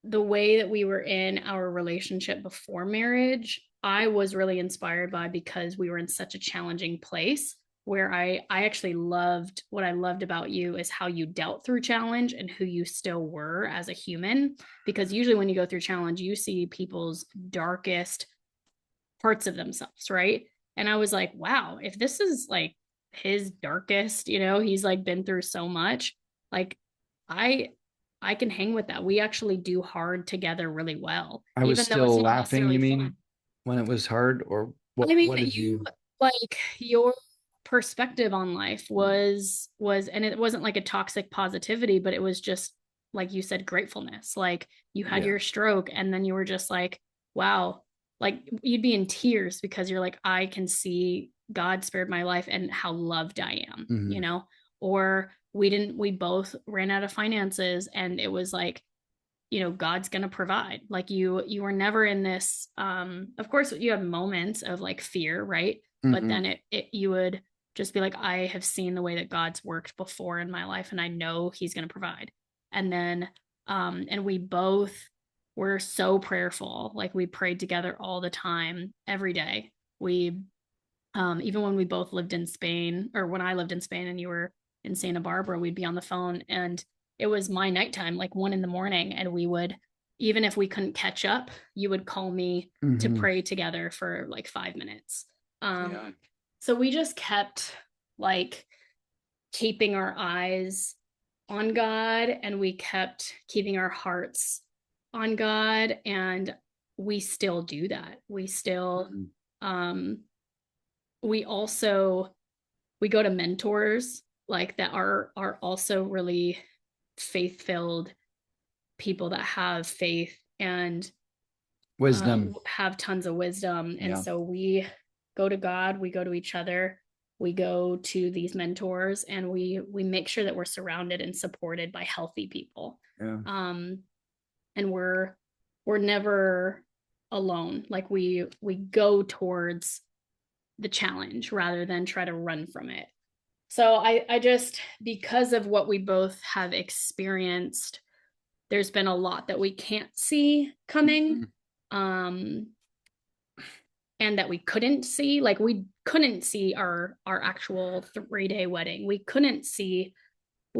Speaker 1: the way that we were in our relationship before marriage, I was really inspired by, because we were in such a challenging place where I actually loved, what I loved about you is how you dealt through challenge and who you still were as a human. Because usually when you go through challenge, you see people's darkest parts of themselves, right? And I was like, wow, if this is like his darkest, he's like been through so much, like I I can hang with that. We actually do hard together really well,
Speaker 2: I was
Speaker 1: even though it's
Speaker 2: still
Speaker 1: not
Speaker 2: laughing, you
Speaker 1: necessarily
Speaker 2: mean,
Speaker 1: fun.
Speaker 2: when it was hard, or what?
Speaker 1: I mean,
Speaker 2: What did you?
Speaker 1: like your perspective on life was, and it wasn't like a toxic positivity, but it was just like you said, gratefulness. Like you had
Speaker 2: Yeah.
Speaker 1: your stroke, and then you were just like, wow, like you'd be in tears because you're like, I can see God spared my life and how loved I am, Or we both ran out of finances, and it was like, God's going to provide. Like you were never in this, of course you have moments of like fear, right? But then you would just be like, I have seen the way that God's worked before in my life, and I know he's going to provide. And then and we both were so prayerful. Like we prayed together all the time, every day. We even when we both lived in Spain, or when I lived in Spain and you were in Santa Barbara, we'd be on the phone, and it was my nighttime, like 1 a.m, and we would, even if we couldn't catch up, you would call me to pray together for like 5 minutes.
Speaker 2: Yeah.
Speaker 1: So we just kept like keeping our eyes on God, and we kept keeping our hearts on God, and we still do that. We still we also we go to mentors like that are also really faith-filled people that have faith and
Speaker 2: Wisdom.
Speaker 1: have tons of wisdom. And
Speaker 2: Yeah.
Speaker 1: so we go to God, we go to each other, we go to these mentors, and we make sure that we're surrounded and supported by healthy people.
Speaker 2: Yeah.
Speaker 1: And we're never alone. Like we go towards the challenge rather than try to run from it. So I just, because of what we both have experienced, there's been a lot that we can't see coming. And that we couldn't see. Like we couldn't see our actual 3-day wedding. We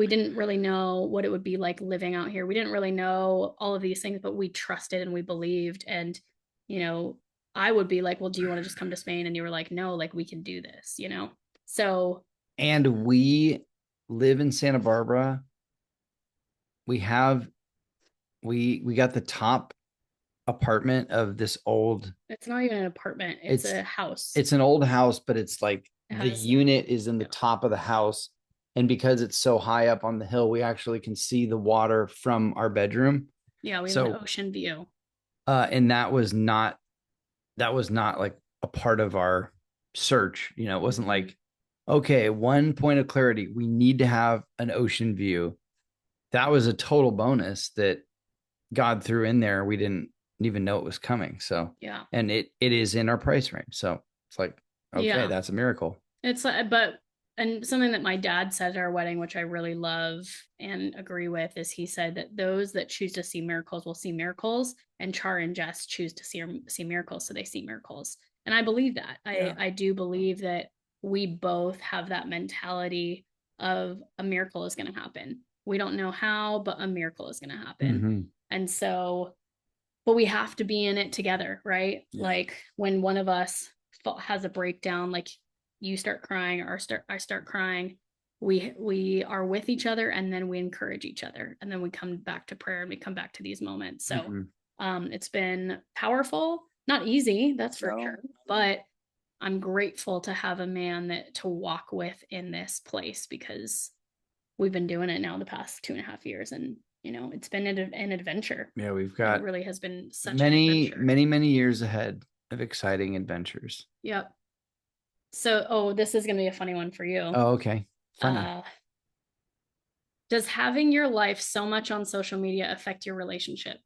Speaker 1: didn't really know what it would be like living out here. We didn't really know all of these things, but we trusted and we believed. And, I would be like, well, do you want to just come to Spain? And you were like, no, like we can do this, So.
Speaker 2: And we live in Santa Barbara. We got the top apartment of this old.
Speaker 1: It's not even an apartment. It's a house.
Speaker 2: It's an old house, but it's like the unit is in the top of the house. And because it's so high up on the hill, we actually can see the water from our bedroom.
Speaker 1: Yeah, we have an ocean view.
Speaker 2: And that was not like a part of our search. It wasn't like, okay, one point of clarity, we need to have an ocean view. That was a total bonus that God threw in there. We didn't even know it was coming. So
Speaker 1: yeah,
Speaker 2: and it is in our price range. So it's like, okay, that's a miracle.
Speaker 1: It's but and something that my dad said at our wedding, which I really love and agree with, is he said that those that choose to see miracles will see miracles, and Char and Jess choose to see miracles, so they see miracles. And I believe that. I do believe that we both have that mentality of a miracle is going to happen. We don't know how, but a miracle is going to happen.
Speaker 2: Mm-hmm.
Speaker 1: And so, but we have to be in it together, right?
Speaker 2: Yeah.
Speaker 1: Like when one of us has a breakdown, like you start crying or I start crying, we are with each other, and then we encourage each other, and then we come back to prayer, and we come back to these moments. So it's been powerful, not easy, that's for sure, but I'm grateful to have a man that to walk with in this place, because we've been doing it now the past 2.5 years, and it's been an adventure.
Speaker 2: Yeah, we've got
Speaker 1: it really has been such
Speaker 2: many years ahead of exciting adventures.
Speaker 1: Yep. So, this is going to be a funny one for you.
Speaker 2: Oh, okay. Fun.
Speaker 1: Does having your life so much on social media affect your relationship?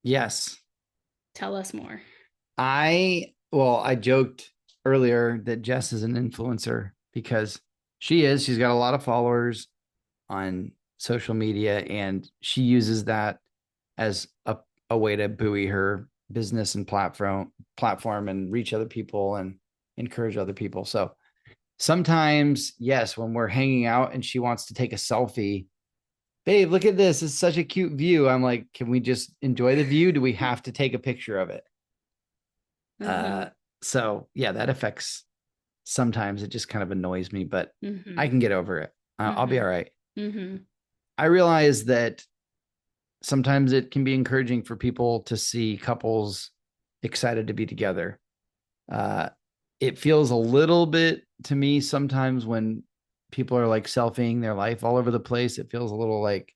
Speaker 2: Yes.
Speaker 1: Tell us more.
Speaker 2: I joked earlier that Jess is an influencer, because she's got a lot of followers on social media, and she uses that as a way to buoy her business and platform and reach other people and encourage other people. So sometimes, yes, when we're hanging out and she wants to take a selfie, babe, look at this. It's such a cute view. I'm like, can we just enjoy the view? Do we have to take a picture of it? So yeah, that affects. Sometimes it just kind of annoys me, but I can get over it. I'll be all right. I realize that sometimes it can be encouraging for people to see couples excited to be together. It feels a little bit to me sometimes when people are like selfieing their life all over the place. It feels a little like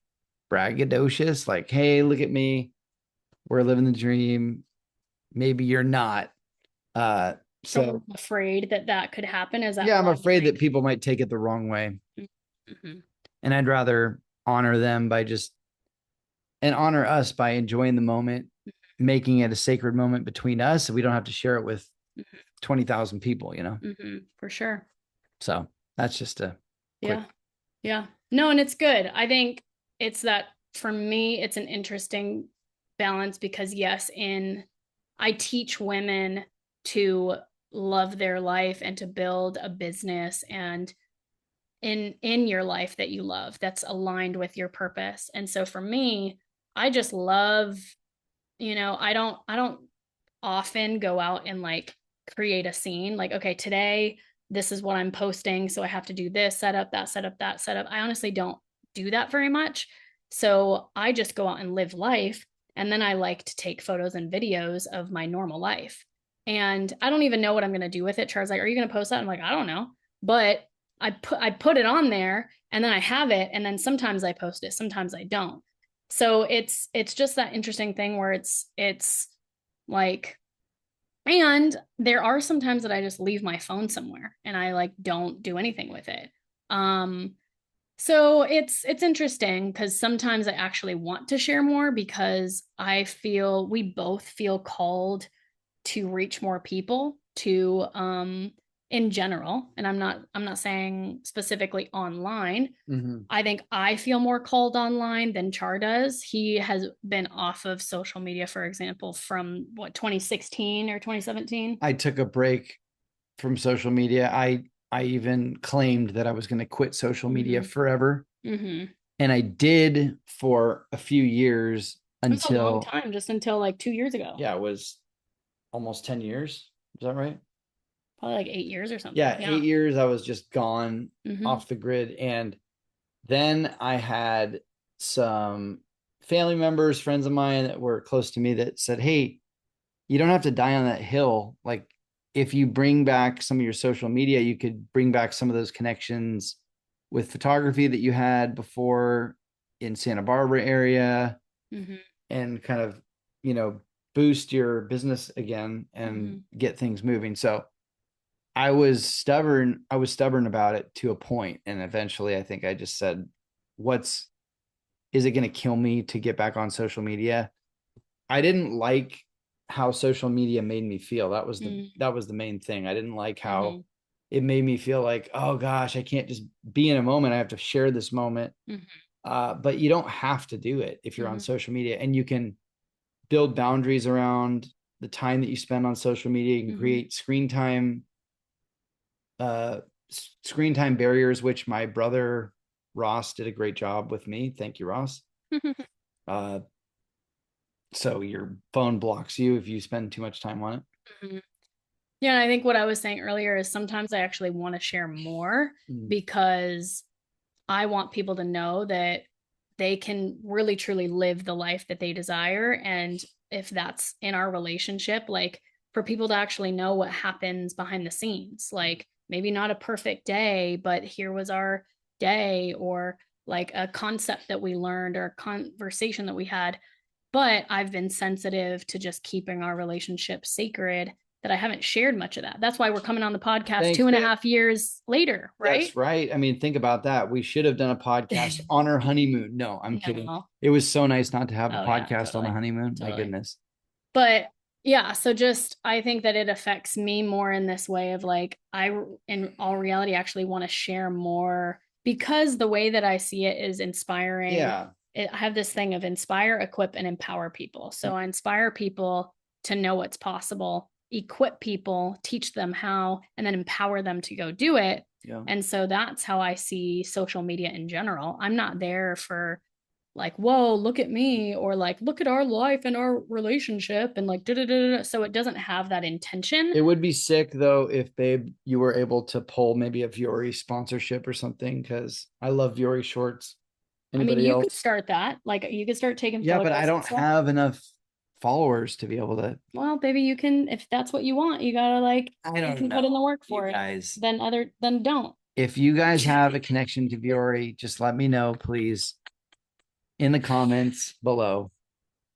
Speaker 2: braggadocious, like, hey, look at me. We're living the dream. Maybe you're not. So
Speaker 1: I'm afraid that could happen. Is that?
Speaker 2: Yeah, I'm afraid that people might take it the wrong way. And I'd rather honor them and honor us by enjoying the moment, making it a sacred moment between us, so we don't have to share it with 20,000 people,
Speaker 1: For sure.
Speaker 2: So that's just a quick.
Speaker 1: Yeah. No, and it's good. I think it's that, for me, it's an interesting balance, because yes, I teach women to love their life and to build a business and in your life that you love, that's aligned with your purpose. And so for me, I just love, I don't often go out and like create a scene like, okay, today this is what I'm posting, so I have to do this setup, that setup, that setup. I honestly don't do that very much. So I just go out and live life, and then I like to take photos and videos of my normal life. And I don't even know what I'm going to do with it. Charles like, are you going to post that? I'm like, I don't know, but I put it on there, and then I have it, and then sometimes I post it, sometimes I don't. So it's just that interesting thing where it's like, and there are some times that I just leave my phone somewhere and I like don't do anything with it. So it's interesting, because sometimes I actually want to share more, because we both feel called to reach more people, to in general, and I'm not saying specifically online. I think I feel more called online than Char does. He has been off of social media, for example, from 2016 or 2017.
Speaker 2: I took a break from social media. I even claimed that I was going to quit social media forever. And I did for a few years, until
Speaker 1: a long time, just until like 2 years ago.
Speaker 2: Yeah, it was almost 10 years. Is that right?
Speaker 1: Probably like 8 years or something.
Speaker 2: Yeah, 8 years I was just gone off the grid. And then I had some family members, friends of mine that were close to me, that said, hey, you don't have to die on that hill. Like, if you bring back some of your social media, you could bring back some of those connections with photography that you had before in Santa Barbara area, and kind of, boost your business again and get things moving. So I was stubborn about it to a point, and eventually I think I just said, is it going to kill me to get back on social media? I didn't like how social media made me feel. That was the main thing. I didn't like how it made me feel like, oh gosh, I can't just be in a moment. I have to share this moment. But you don't have to do it if you're on social media, and you can build boundaries around the time that you spend on social media. You can create screen time barriers, which my brother Ross did a great job with me. Thank you, Ross. So your phone blocks you if you spend too much time on it.
Speaker 1: Yeah, and I think what I was saying earlier is sometimes I actually want to share more because I want people to know that they can really truly live the life that they desire. And if that's in our relationship, like for people to actually know what happens behind the scenes, like maybe not a perfect day, but here was our day, or like a concept that we learned or a conversation that we had. But I've been sensitive to just keeping our relationship sacred, that I haven't shared much of that. That's why we're coming on the podcast. Thanks, 2.5 years later, right?
Speaker 2: That's right. I mean, think about that. We should have done a podcast on our honeymoon. No, I'm kidding. It was so nice not to have a podcast on the honeymoon. My goodness.
Speaker 1: But yeah, so just I think that it affects me more in this way of like, I in all reality actually want to share more, because the way that I see it is inspiring.
Speaker 2: Yeah.
Speaker 1: I have this thing of inspire, equip, and empower people. So I inspire people to know what's possible, equip people, teach them how, and then empower them to go do it.
Speaker 2: Yeah.
Speaker 1: And so that's how I see social media in general. I'm not there for like, whoa, look at me, or like, look at our life and our relationship, and like, da-da-da-da. So it doesn't have that intention.
Speaker 2: It would be sick though if, babe, you were able to pull maybe a Vuori sponsorship or something, because I love Vuori shorts.
Speaker 1: Anybody else? Could start that. Like, you could start taking
Speaker 2: photos. Yeah, but I don't have enough followers to be able to.
Speaker 1: Well, baby, you can, if that's what you want. You gotta like,
Speaker 2: I don't
Speaker 1: know. Put in the work for it. Guys. Then don't.
Speaker 2: If you guys have a connection to Vuori, just let me know, please, in the comments below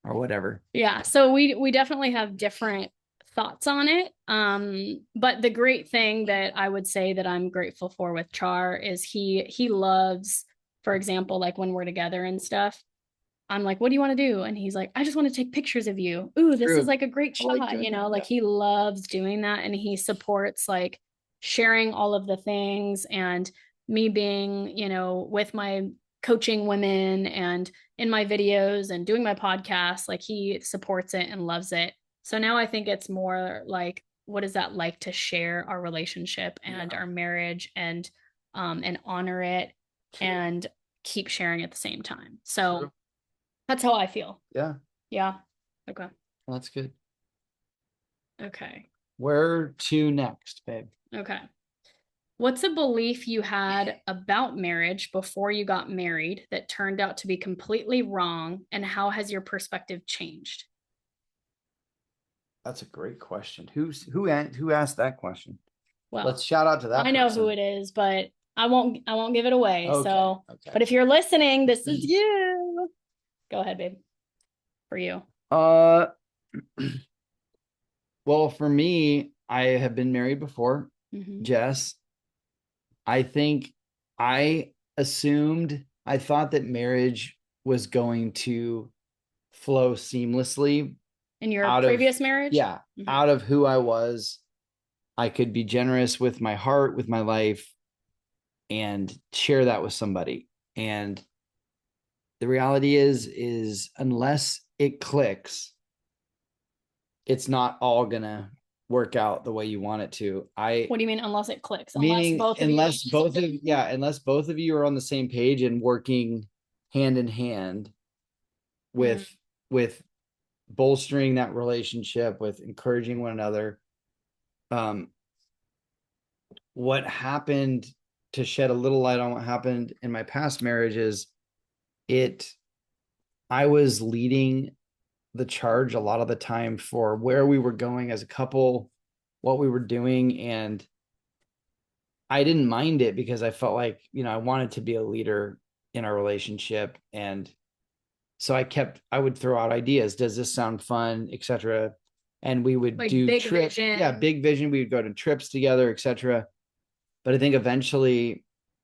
Speaker 2: or whatever.
Speaker 1: Yeah, so we definitely have different thoughts on it. But the great thing that I would say that I'm grateful for with Char is he loves, for example, like when we're together and stuff, I'm like, what do you want to do? And he's like, I just want to take pictures of you. Ooh, this is like a great shot, like like he loves doing that. And he supports like sharing all of the things, and me being, with my coaching women and in my videos and doing my podcast, like he supports it and loves it. So now I think it's more like, what is that like to share our relationship and our marriage, and honor it and keep sharing at the same time. So that's how I feel.
Speaker 2: Yeah.
Speaker 1: Yeah. Okay.
Speaker 2: Well, that's good.
Speaker 1: Okay.
Speaker 2: Where to next, babe?
Speaker 1: Okay. What's a belief you had about marriage before you got married that turned out to be completely wrong, and how has your perspective changed?
Speaker 2: That's a great question. Who asked that question? Well, let's shout out to that.
Speaker 1: I know who it is, but I won't give it away. Okay, so, okay. But if you're listening, this is you. Go ahead, babe. For you.
Speaker 2: Well, for me, I have been married before, Jess. I think I thought that marriage was going to flow seamlessly.
Speaker 1: In your previous marriage?
Speaker 2: Yeah. Out of who I was, I could be generous with my heart, with my life, and share that with somebody. And the reality is unless it clicks, it's not all gonna work out the way you want it to.
Speaker 1: What do you mean unless it clicks?
Speaker 2: Unless both of you are on the same page and working hand in hand with bolstering that relationship, with encouraging one another. What happened, to shed a little light on what happened in my past marriage, is I was leading the charge a lot of the time for where we were going as a couple, what we were doing. And I didn't mind it because I felt like, I wanted to be a leader in our relationship. And so I would throw out ideas. Does this sound fun, etc. And we would like do trips. Yeah, big vision. We would go to trips together, etc. But I think eventually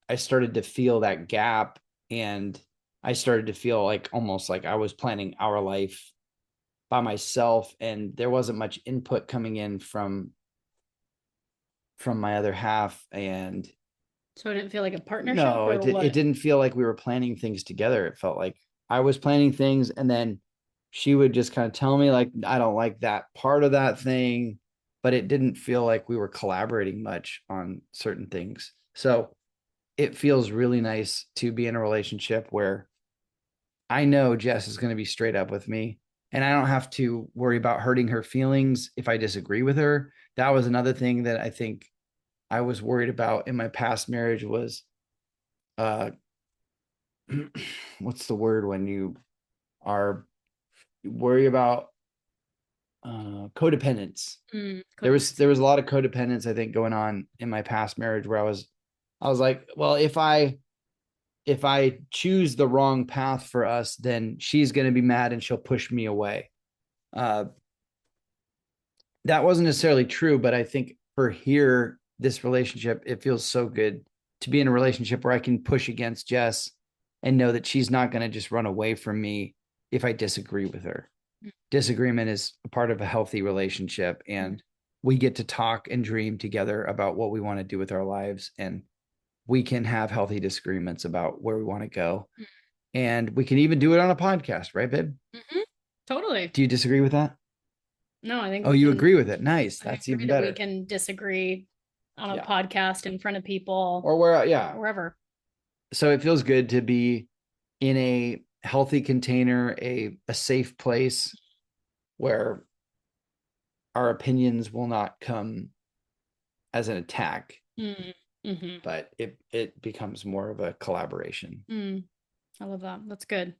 Speaker 2: I started to feel that gap, and I started to feel like almost like I was planning our life by myself, and there wasn't much input coming in from from my other half. And
Speaker 1: So it didn't feel like a partnership
Speaker 2: no,
Speaker 1: or
Speaker 2: it
Speaker 1: what?
Speaker 2: didn't feel like we were planning things together. It felt like I was planning things, and then she would just kind of tell me like, I don't like that part of that thing, but it didn't feel like we were collaborating much on certain things. So it feels really nice to be in a relationship where I know Jess is going to be straight up with me, and I don't have to worry about hurting her feelings if I disagree with her. That was another thing that I think I was worried about in my past marriage was uh what's the word when you are worry about codependence. There was a lot of codependence, I think, going on in my past marriage where I was like, well, if I choose the wrong path for us, then she's going to be mad and she'll push me away. Uh, that wasn't necessarily true, but I think for here, this relationship, it feels so good to be in a relationship where I can push against Jess and know that she's not going to just run away from me if I disagree with her. Disagreement is a part of a healthy relationship, and we get to talk and dream together about what we want to do with our lives, and we can have healthy disagreements about where we want to go. And we can even do it on a podcast, right, babe?
Speaker 1: Mm-hmm. Totally.
Speaker 2: Do you disagree with that?
Speaker 1: No, I think
Speaker 2: Oh, you agree with it. Nice.
Speaker 1: I
Speaker 2: That's
Speaker 1: agree
Speaker 2: even
Speaker 1: that
Speaker 2: better.
Speaker 1: we can disagree on a
Speaker 2: Yeah.
Speaker 1: podcast in front of people
Speaker 2: Or where, yeah.
Speaker 1: wherever.
Speaker 2: So it feels good to be in a healthy container, a safe place where our opinions will not come as an attack,
Speaker 1: Mm-hmm.
Speaker 2: but it becomes more of a collaboration.
Speaker 1: I love that. That's good.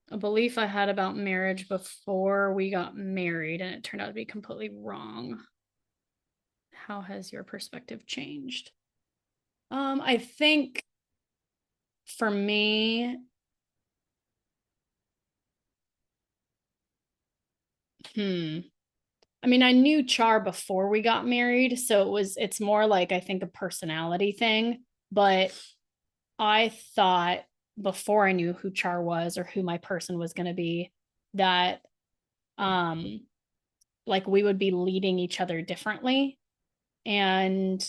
Speaker 1: A belief I had about marriage before we got married, and it turned out to be completely wrong. How has your perspective changed? I think for me, I mean, I knew Char before we got married, so it's more like I think a personality thing, but I thought before I knew who Char was or who my person was going to be that um like we would be leading each other differently and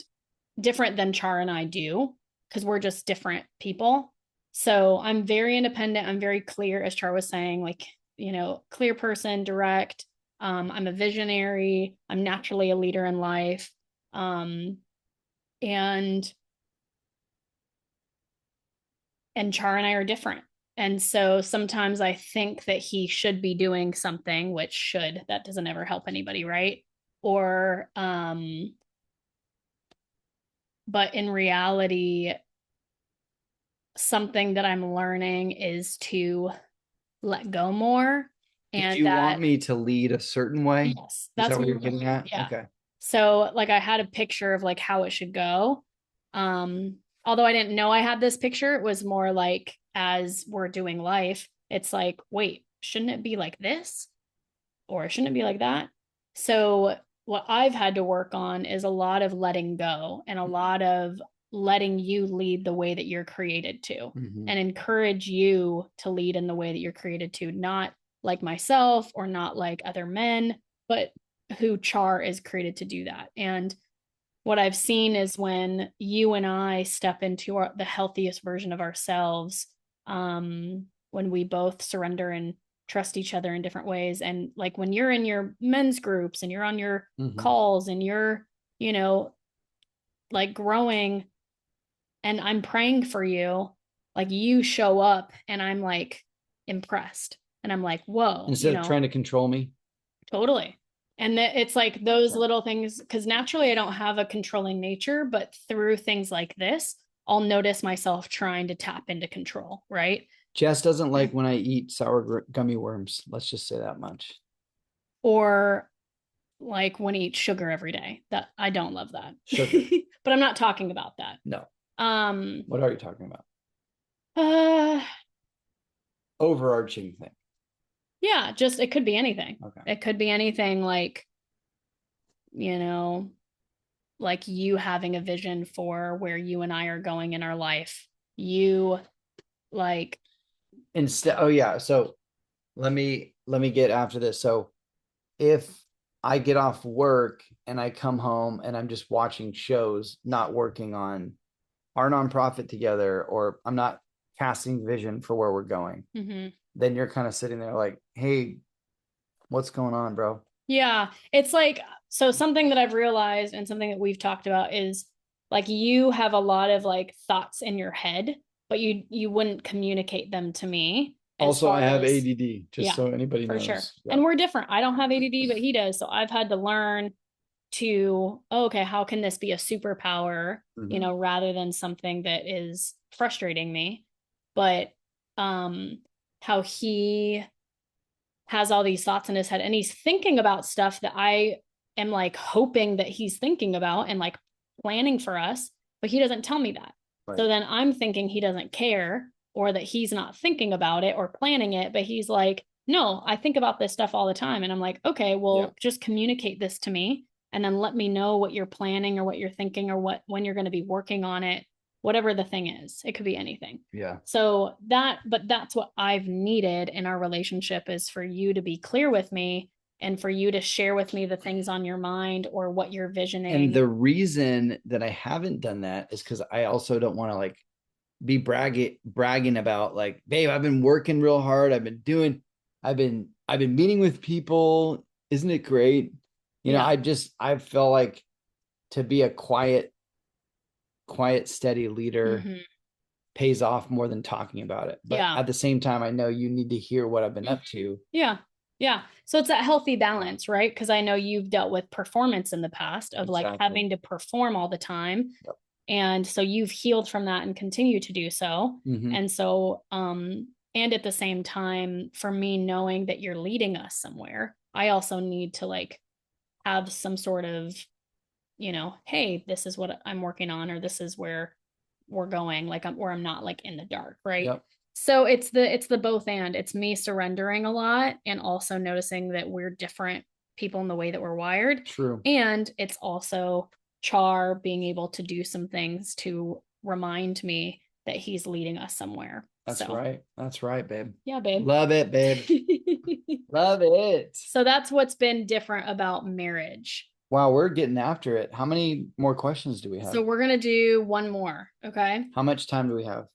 Speaker 1: different than Char and I do because we're just different people. So I'm very independent. I'm very clear, as Char was saying, like, clear person, direct. I'm a visionary. I'm naturally a leader in life. And Char and I are different. And so sometimes I think that he should be doing something, which that doesn't ever help anybody, right? Or but in reality, something that I'm learning is to let go more. And
Speaker 2: Did you want me to lead a certain way?
Speaker 1: Yes,
Speaker 2: Is
Speaker 1: that's
Speaker 2: that what you're getting at?
Speaker 1: yeah.
Speaker 2: Okay.
Speaker 1: So like I had a picture of like how it should go. Although I didn't know I had this picture, it was more like as we're doing life, it's like, wait, shouldn't it be like this? Or shouldn't it be like that? So what I've had to work on is a lot of letting go and a lot of letting you lead the way that you're created to and encourage you to lead in the way that you're created to, not like myself or not like other men, but who Char is created to do that. And what I've seen is when you and I step into the healthiest version of ourselves, when we both surrender and trust each other in different ways. And like when you're in your men's groups and you're on your calls and you're, like growing and I'm praying for you, like you show up and I'm like impressed and I'm like, whoa.
Speaker 2: Instead of trying to control me.
Speaker 1: Totally. And it's like those little things, because naturally I don't have a controlling nature, but through things like this, I'll notice myself trying to tap into control, right?
Speaker 2: Jess doesn't like when I eat sour gummy worms. Let's just say that much.
Speaker 1: Or like when I eat sugar every day. That I don't love that.
Speaker 2: Sugar.
Speaker 1: But I'm not talking about that.
Speaker 2: No. What are you talking about? Overarching thing.
Speaker 1: Yeah, just it could be anything.
Speaker 2: Okay.
Speaker 1: It could be anything like, like you having a vision for where you and I are going in our life. You like
Speaker 2: instead. Oh yeah. So let me get after this. So if I get off work and I come home and I'm just watching shows, not working on our nonprofit together, or I'm not casting vision for where we're going, then you're kind of sitting there like, hey, what's going on, bro?
Speaker 1: Yeah. It's like, so something that I've realized and something that we've talked about is like you have a lot of like thoughts in your head, but you wouldn't communicate them to me.
Speaker 2: Also, I have ADD, just so anybody knows.
Speaker 1: For sure. Yeah. And we're different. I don't have ADD, but he does. So I've had to learn to, okay, how can this be a superpower, rather than something that is frustrating me? But how he has all these thoughts in his head and he's thinking about stuff that I am like hoping that he's thinking about and like planning for us, but he doesn't tell me that. Right. So then I'm thinking he doesn't care or that he's not thinking about it or planning it, but he's like, no, I think about this stuff all the time. And I'm like, okay, well, just communicate this to me and then let me know what you're planning or what you're thinking or when you're going to be working on it, whatever the thing is. It could be anything.
Speaker 2: Yeah.
Speaker 1: So that's what I've needed in our relationship, is for you to be clear with me and for you to share with me the things on your mind or what you're visioning.
Speaker 2: And the reason that I haven't done that is because I also don't want to like be bragging about like, babe, I've been working real hard. I've been meeting with people. Isn't it great? You know, I felt like to be a quiet, steady leader pays off more than talking about it. But at the same time, I know you need to hear what I've been up to.
Speaker 1: Yeah. Yeah. So it's that healthy balance, right? Because I know you've dealt with performance in the past of like having to perform all the time. Yep. And so you've healed from that and continue to do so. And so, and at the same time, for me, knowing that you're leading us somewhere, I also need to like have some sort of, hey, this is what I'm working on, or this is where we're going, like I'm not like in the dark, right? Yep. So it's the both, and it's me surrendering a lot and also noticing that we're different people in the way that we're wired.
Speaker 2: True.
Speaker 1: And it's also Char being able to do some things to remind me that he's leading us somewhere.
Speaker 2: That's right. That's right, babe.
Speaker 1: Yeah, babe.
Speaker 2: Love it, babe. Love it.
Speaker 1: So that's what's been different about marriage.
Speaker 2: Wow, we're getting after it. How many more questions do we have?
Speaker 1: So we're going to do one more. Okay.
Speaker 2: How much time do we have?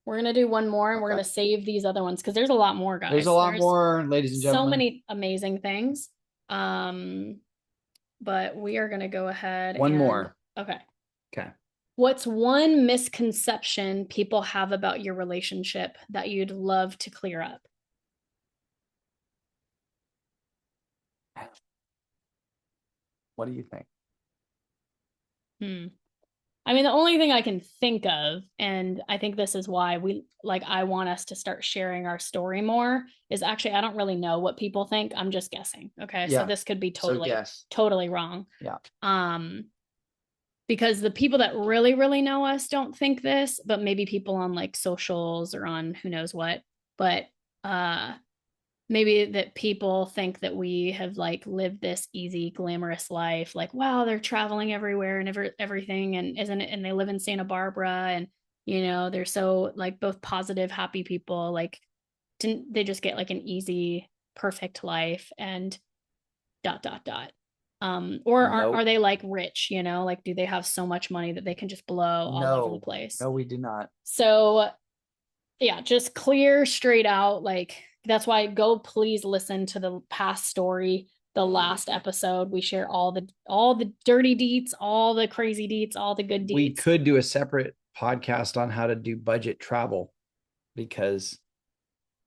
Speaker 1: We're going to do one more and we're going to save these other ones because there's a lot more, guys.
Speaker 2: There's a lot more, ladies and gentlemen.
Speaker 1: So many amazing things. But we are going to go ahead.
Speaker 2: One more.
Speaker 1: Okay.
Speaker 2: Okay.
Speaker 1: What's one misconception people have about your relationship that you'd love to clear up?
Speaker 2: What do you think?
Speaker 1: I mean, the only thing I can think of, and I think this is why I want us to start sharing our story more, is actually, I don't really know what people think. I'm just guessing. Okay. Yeah. So this could be totally wrong.
Speaker 2: Yeah.
Speaker 1: Because the people that really, really know us don't think this, but maybe people on like socials or on who knows what, but, maybe that people think that we have like lived this easy, glamorous life. Like, wow, they're traveling everywhere and everything. And isn't it? And they live in Santa Barbara and, they're so like both positive, happy people. Like, didn't they just get like an easy, perfect life and ... Or are they like rich, like, do they have so much money that they can just blow all over the place?
Speaker 2: No, we do not.
Speaker 1: So yeah, just clear straight out. Like, that's why please listen to the past story, the last episode. We share all the dirty deets, all the crazy deets, all the good deets.
Speaker 2: We could do a separate podcast on how to do budget travel, because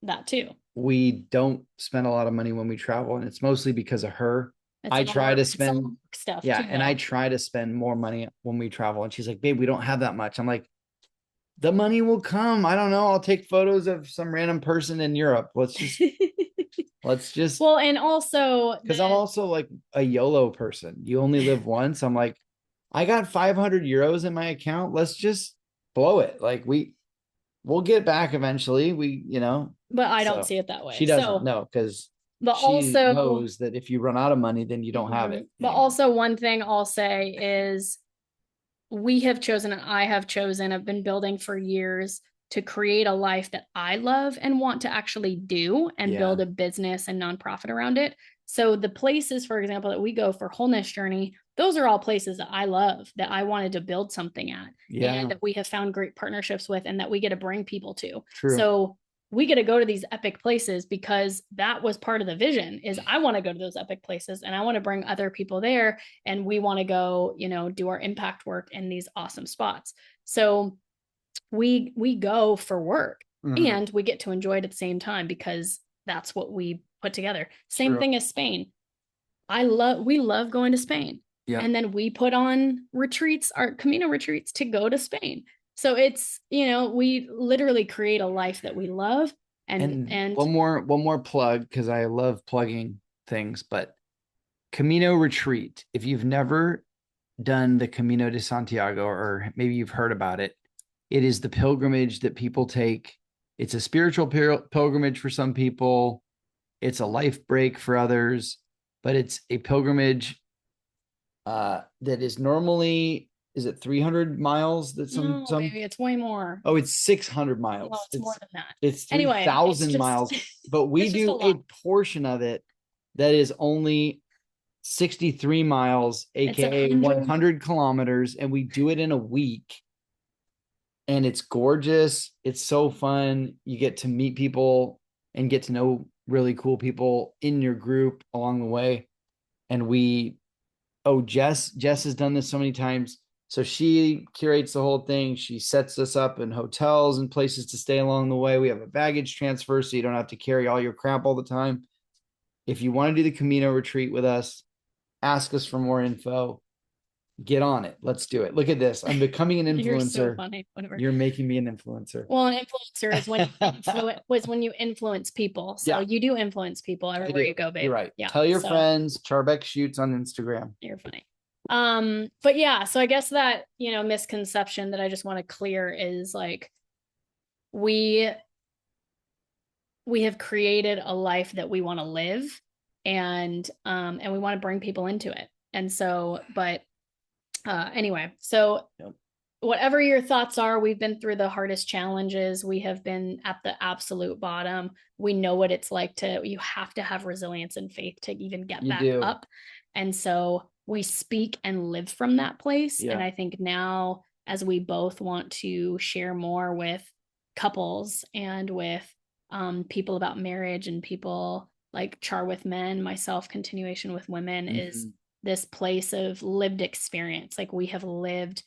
Speaker 1: that too.
Speaker 2: We don't spend a lot of money when we travel, and it's mostly because of her. I try to spend
Speaker 1: stuff.
Speaker 2: Yeah. And I try to spend more money when we travel. And she's like, babe, we don't have that much. I'm like, the money will come. I don't know. I'll take photos of some random person in Europe. Let's just.
Speaker 1: Well, and also
Speaker 2: because I'm also like a YOLO person. You only live once. I'm like, I got 500 euros in my account. Let's just blow it. Like we'll get back eventually.
Speaker 1: But I don't see it that way.
Speaker 2: She doesn't know, because she knows that if you run out of money, then you don't have it.
Speaker 1: But also, one thing I'll say is we have chosen, and I have chosen, I've been building for years to create a life that I love and want to actually do and build a business and nonprofit around it. So the places, for example, that we go for Wholeness Journey, those are all places that I love, that I wanted to build something at, and that we have found great partnerships with, and that we get to bring people to.
Speaker 2: True.
Speaker 1: So we get to go to these epic places because that was part of the vision, is I want to go to those epic places and I want to bring other people there, and we want to go, do our impact work in these awesome spots. So we go for work, and we get to enjoy it at the same time because that's what we put together. Same thing as Spain. We love going to Spain. Yeah. And then we put on retreats, our Camino retreats, to go to Spain. So it's, we literally create a life that we love. And
Speaker 2: one more plug, because I love plugging things, but Camino retreat. If you've never done the Camino de Santiago, or maybe you've heard about it, it is the pilgrimage that people take. It's a spiritual pilgrimage for some people. It's a life break for others, but it's a pilgrimage that is normally, is it 300 miles?
Speaker 1: Maybe it's way more.
Speaker 2: Oh, it's 600 miles.
Speaker 1: No, it's more than that.
Speaker 2: It's 3,000 miles, but we do a portion of it that is only 63 miles, aka 100 kilometers, and we do it in a week. And it's gorgeous. It's so fun. You get to meet people and get to know really cool people in your group along the way. And Jess has done this so many times. So she curates the whole thing. She sets us up in hotels and places to stay along the way. We have a baggage transfer, so you don't have to carry all your crap all the time. If you want to do the Camino retreat with us, ask us for more info. Get on it. Let's do it. Look at this. I'm becoming an influencer. You're so
Speaker 1: funny. Whatever.
Speaker 2: You're making me an influencer.
Speaker 1: Well, an influencer is when you influence people. So you do influence people everywhere you go, babe.
Speaker 2: You're right.
Speaker 1: Yeah.
Speaker 2: Tell your friends. Char Beck Shoots on Instagram.
Speaker 1: You're funny. But yeah, so I guess that, misconception that I just want to clear is like, we have created a life that we want to live, and we want to bring people into it. And so, anyway, so whatever your thoughts are, we've been through the hardest challenges. We have been at the absolute bottom. We know what it's like you have to have resilience and faith to even get back up. And so we speak and live from that place. Yeah. And I think now, as we both want to share more with couples and with people about marriage, and people like Char with men, myself, continuation with women, is this place of lived experience. Like, we have lived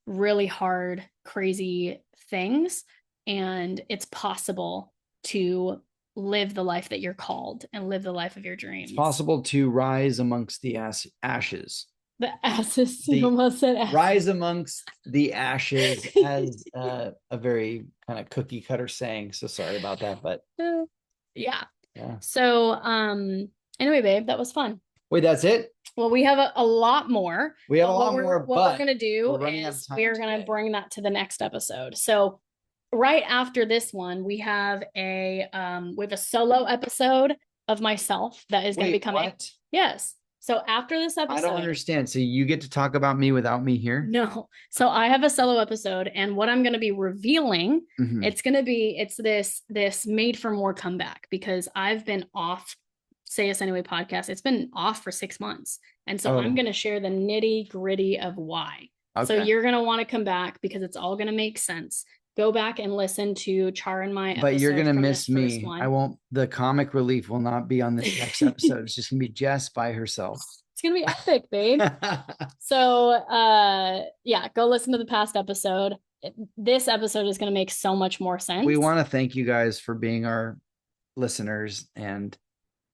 Speaker 1: really hard, crazy things, and it's possible to live the life that you're called and live the life of your dreams.
Speaker 2: It's possible to rise amongst the ashes.
Speaker 1: The ashes. You almost said ashes.
Speaker 2: Rise amongst the ashes as a very kind of cookie cutter saying. So sorry about that, but
Speaker 1: yeah. So anyway, babe, that was fun.
Speaker 2: Wait, that's it?
Speaker 1: Well, we have a lot more.
Speaker 2: We have a lot more.
Speaker 1: What we're going to do is we're going to bring that to the next episode. So right after this one, we have a solo episode of myself that is going to be coming.
Speaker 2: What?
Speaker 1: Yes. So after this episode,
Speaker 2: I don't understand. So you get to talk about me without me here?
Speaker 1: No. So I have a solo episode, and what I'm going to be revealing, it's this Made for More comeback, because I've been off Say Us Anyway podcast. It's been off for 6 months. And so I'm going to share the nitty gritty of why. Okay. So you're going to want to come back, because it's all going to make sense. Go back and listen to Char and my episode.
Speaker 2: But you're going to miss me. I won't. The comic relief will not be on this next episode. It's just going to be Jess by herself.
Speaker 1: It's going to be epic, babe. So, go listen to the past episode. This episode is going to make so much more sense.
Speaker 2: We want to thank you guys for being our listeners and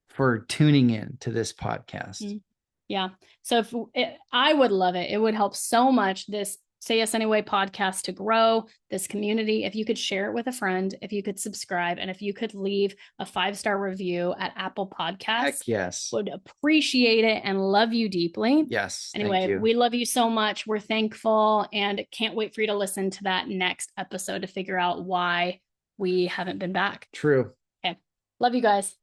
Speaker 2: for tuning in to this podcast.
Speaker 1: Yeah. So I would love it. It would help so much, this Say Us Anyway podcast, to grow this community. If you could share it with a friend, if you could subscribe, and if you could leave a 5-star review at Apple Podcasts.
Speaker 2: Heck yes.
Speaker 1: Would appreciate it and love you deeply.
Speaker 2: Yes.
Speaker 1: Anyway, we love you so much. We're thankful, and can't wait for you to listen to that next episode to figure out why we haven't been back.
Speaker 2: True.
Speaker 1: Okay. Love you guys.